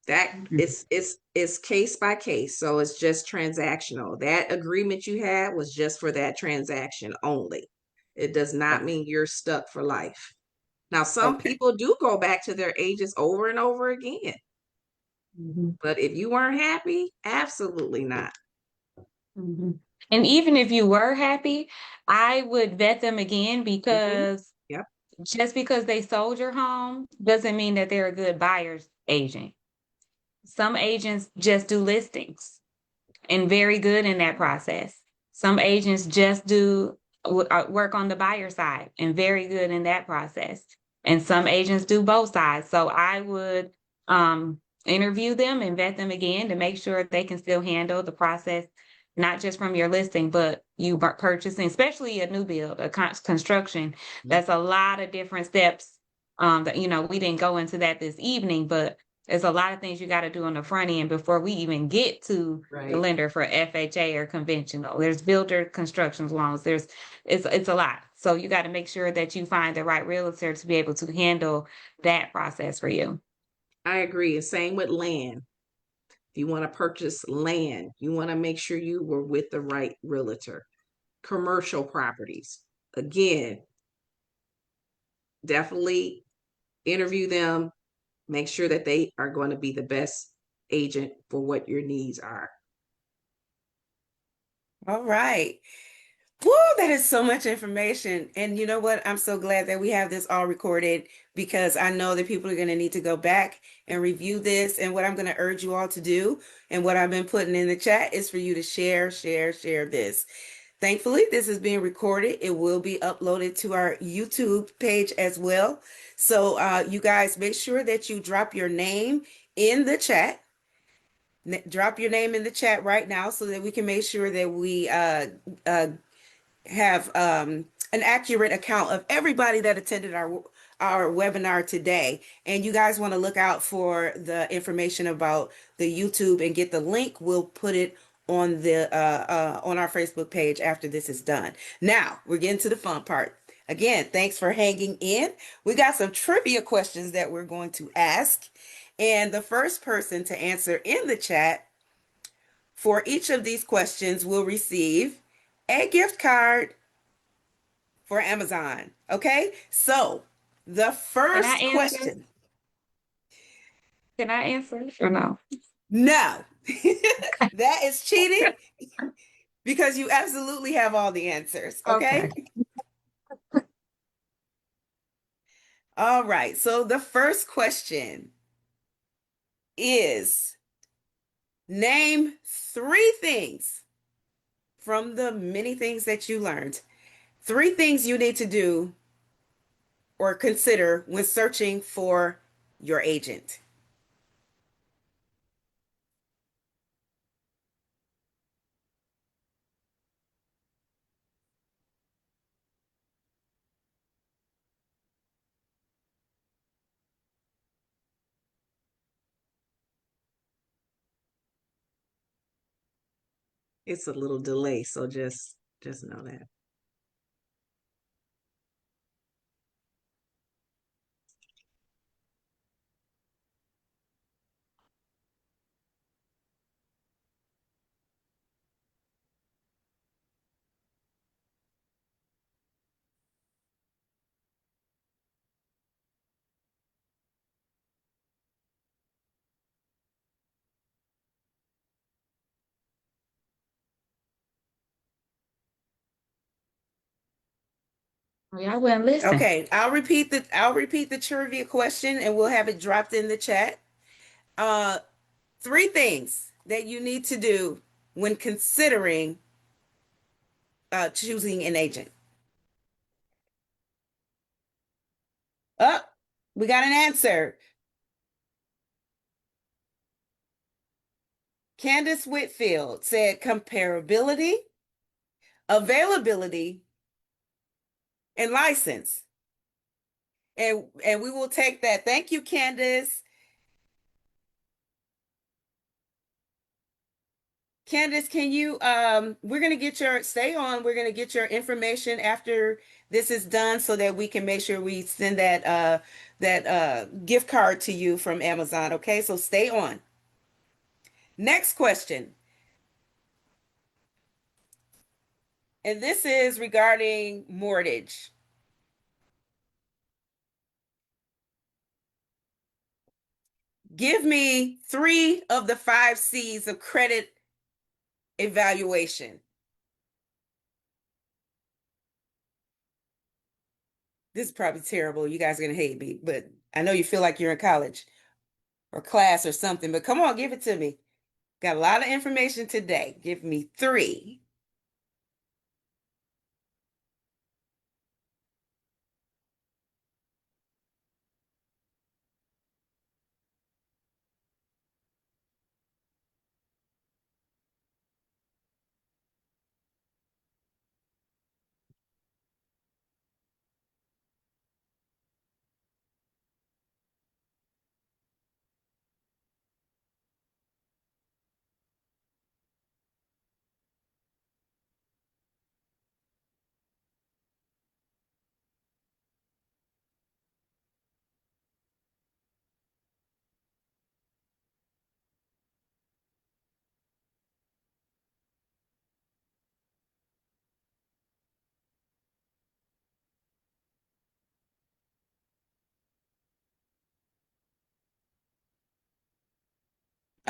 That it's case by case, so it's just transactional. That agreement you had was just for that transaction only. It does not mean you're stuck for life. Now, some Okay. people do go back to their agents over and over again, Mhm. but if you weren't happy, absolutely not. Mhm. And even if you were happy, I would vet them again because Yep. just because they sold your home doesn't mean that they're a good buyer's agent. Some agents just do listings and very good in that process. Some agents just do work on the buyer side and very good in that process. And some agents do both sides. So I would interview them and vet them again to make sure they can still handle the process, not just from your listing, but you purchasing, especially a new build, a construction. That's a lot of different steps. That we didn't go into that this evening, but There's a lot of things you got to do on the front end before we even get to the Right. lender for FHA or conventional. There's builder construction loans. It's a lot. So you got to make sure that you find the right realtor to be able to handle that process for you. I agree. And same with land. If you want to purchase land, you want to make sure you were with the right realtor. Commercial properties, again, definitely interview them, make sure that they are going to be the best agent for what your needs are. All right. Woo, that is so much information. And you know what? I'm so glad that we have this all recorded because I know that people are going to need to go back and review this. And what I'm going to urge you all to do, and what I've been putting in the chat, is for you to share this. Thankfully, this is being recorded. It will be uploaded to our YouTube page as well. So you guys make sure that you drop your name in the chat. Drop your name in the chat right now so that we can make sure that we have an accurate account of everybody that attended our webinar today. And you guys want to look out for the information about the YouTube and get the link. We'll put it on the on our Facebook page after this is done. Now we're getting to the fun part. Again, thanks for hanging in. We got some trivia questions that we're going to ask. And the first person to answer in the chat for each of these questions will receive a gift card for Amazon. Okay, so the Can I first answer? question. Can I answer or no? No, that is cheating because you absolutely have all the answers. Okay. Okay. All right. So the first question is, name 3 things from the many things that you learned. 3 things you need to do or consider when searching for your agent. It's a little delay, so just know that. Well, y'all wouldn't listen. Okay, I'll repeat the trivia question and we'll have it dropped in the chat. 3 things that you need to do when considering choosing an agent. Oh, we got an answer. Candace Whitfield said comparability, availability, and license. And we will take that. Thank you, Candace. Candace, can you we're gonna get your stay on. We're gonna get your information after this is done so that we can make sure we send that gift card to you from Amazon. Okay, so stay on. Next question. And this is regarding mortgage. Give me 3 of the 5 C's of credit evaluation. This is probably terrible. You guys are going to hate me, but I know you feel like you're in college or class or something, but come on, give it to me. Got a lot of information today. Give me 3.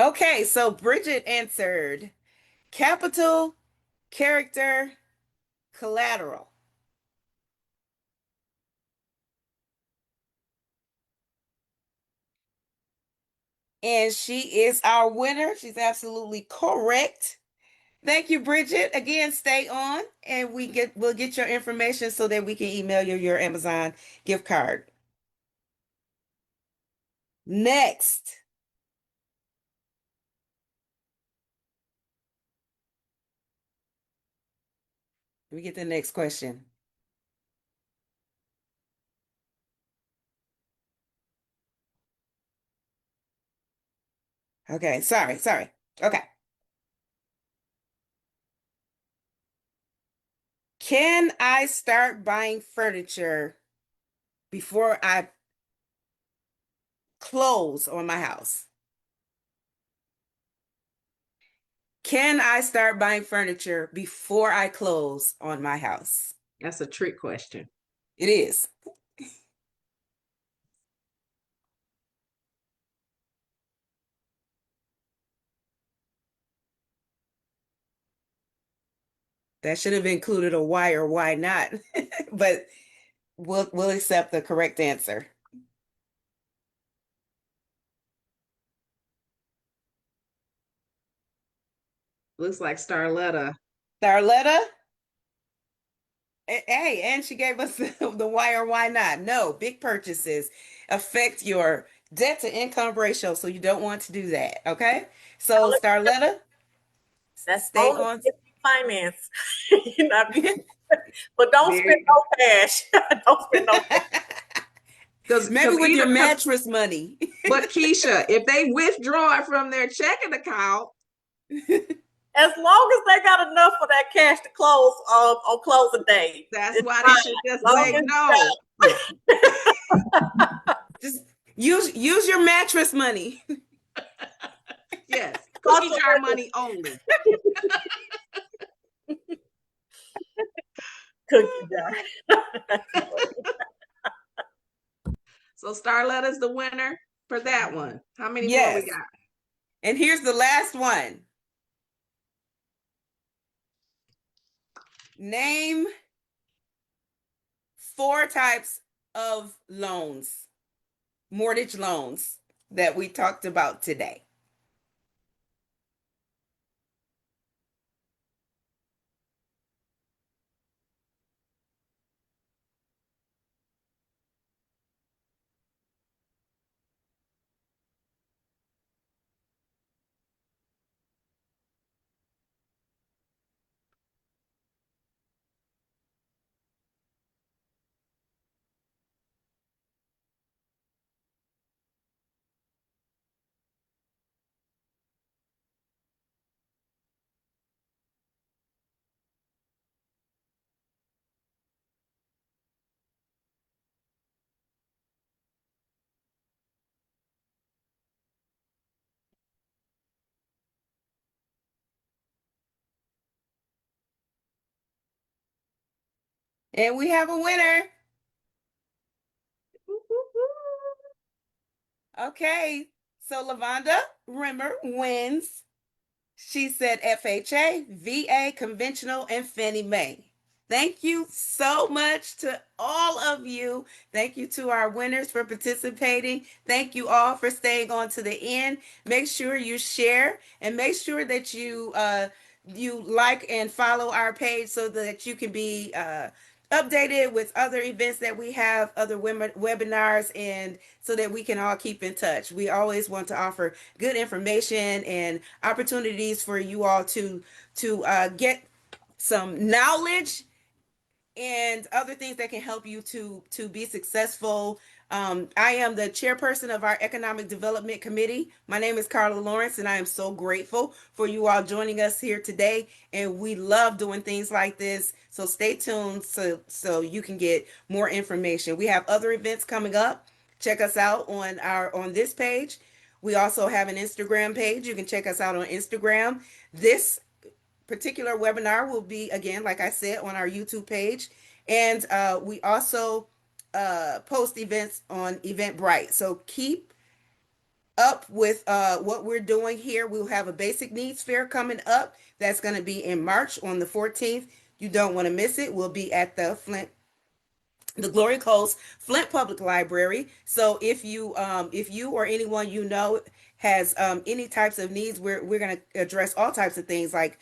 Okay, so Bridget answered capital, character, collateral. And she is our winner. She's absolutely correct. Thank you, Bridget. Again, stay on and we'll get your information so that we can email you your Amazon gift card. Next. Let me get the next question. Okay, sorry. Okay. Can I start buying furniture before I close on my house? Can I start buying furniture before I close on my house? That's a trick question. It is. That should have included a why or why not, but we'll accept the correct answer. Looks like Starletta. Darletta? Hey, and she gave us the why or why not. No, big purchases affect your debt to income ratio, so you don't want to do that. Okay. So Starletta, That's stay only on. if you finance. You know, but don't spend Very- no cash. Don't spend no cash. Maybe with your either, mattress money. but Keisha, if they withdraw it from their checking account, As long as they got enough for that cash to close on closing day. that's It's why fine. they should just Long say as no. Just use your mattress money. Yes, cookie jar money only. cookie jar. So Starletta's the winner for that one. How many more we Yes. got? And here's the last one. Name 4 types of loans, mortgage loans that we talked about today. And we have a winner. Okay. So Lavonda Rimmer wins. She said FHA, VA, conventional, and Fannie Mae. Thank you so much to all of you. Thank you to our winners for participating. Thank you all for staying on to the end. Make sure you share and make sure that you like and follow our page so that you can be updated with other events that we have, other webinars, and so that we can all keep in touch. We always want to offer good information and opportunities for you all to get some knowledge and other things that can help you to be successful. I am the chairperson of our Economic Development Committee. My name is Carla Lawrence, and I am so grateful for you all joining us here today. And we love doing things like this. So stay tuned so you can get more information. We have other events coming up. Check us out on this page. We also have an Instagram page. You can check us out on Instagram. This particular webinar will be, again, like I said, on our YouTube page. And we also post events on Eventbrite. So keep up with what we're doing here. We'll have a basic needs fair coming up. That's going to be in March on the 14th. You don't want to miss it. We'll be at the Glory Coast Flint Public Library. So if you or anyone you know has any types of needs, we're going to address all types of things like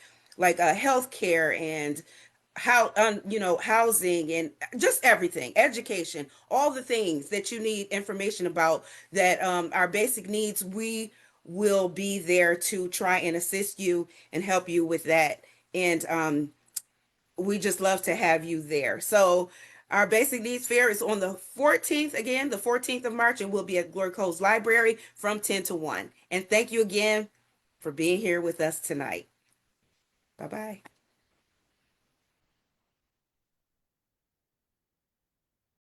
health care and how housing and just everything, education, all the things that you need information about that our basic needs. We will be there to try and assist you and help you with that. And we just love to have you there. So our basic needs fair is on the 14th, again, the 14th of March, and we'll be at Glory Coast Library from 10 to 1. And thank you again for being here with us tonight. Bye-bye.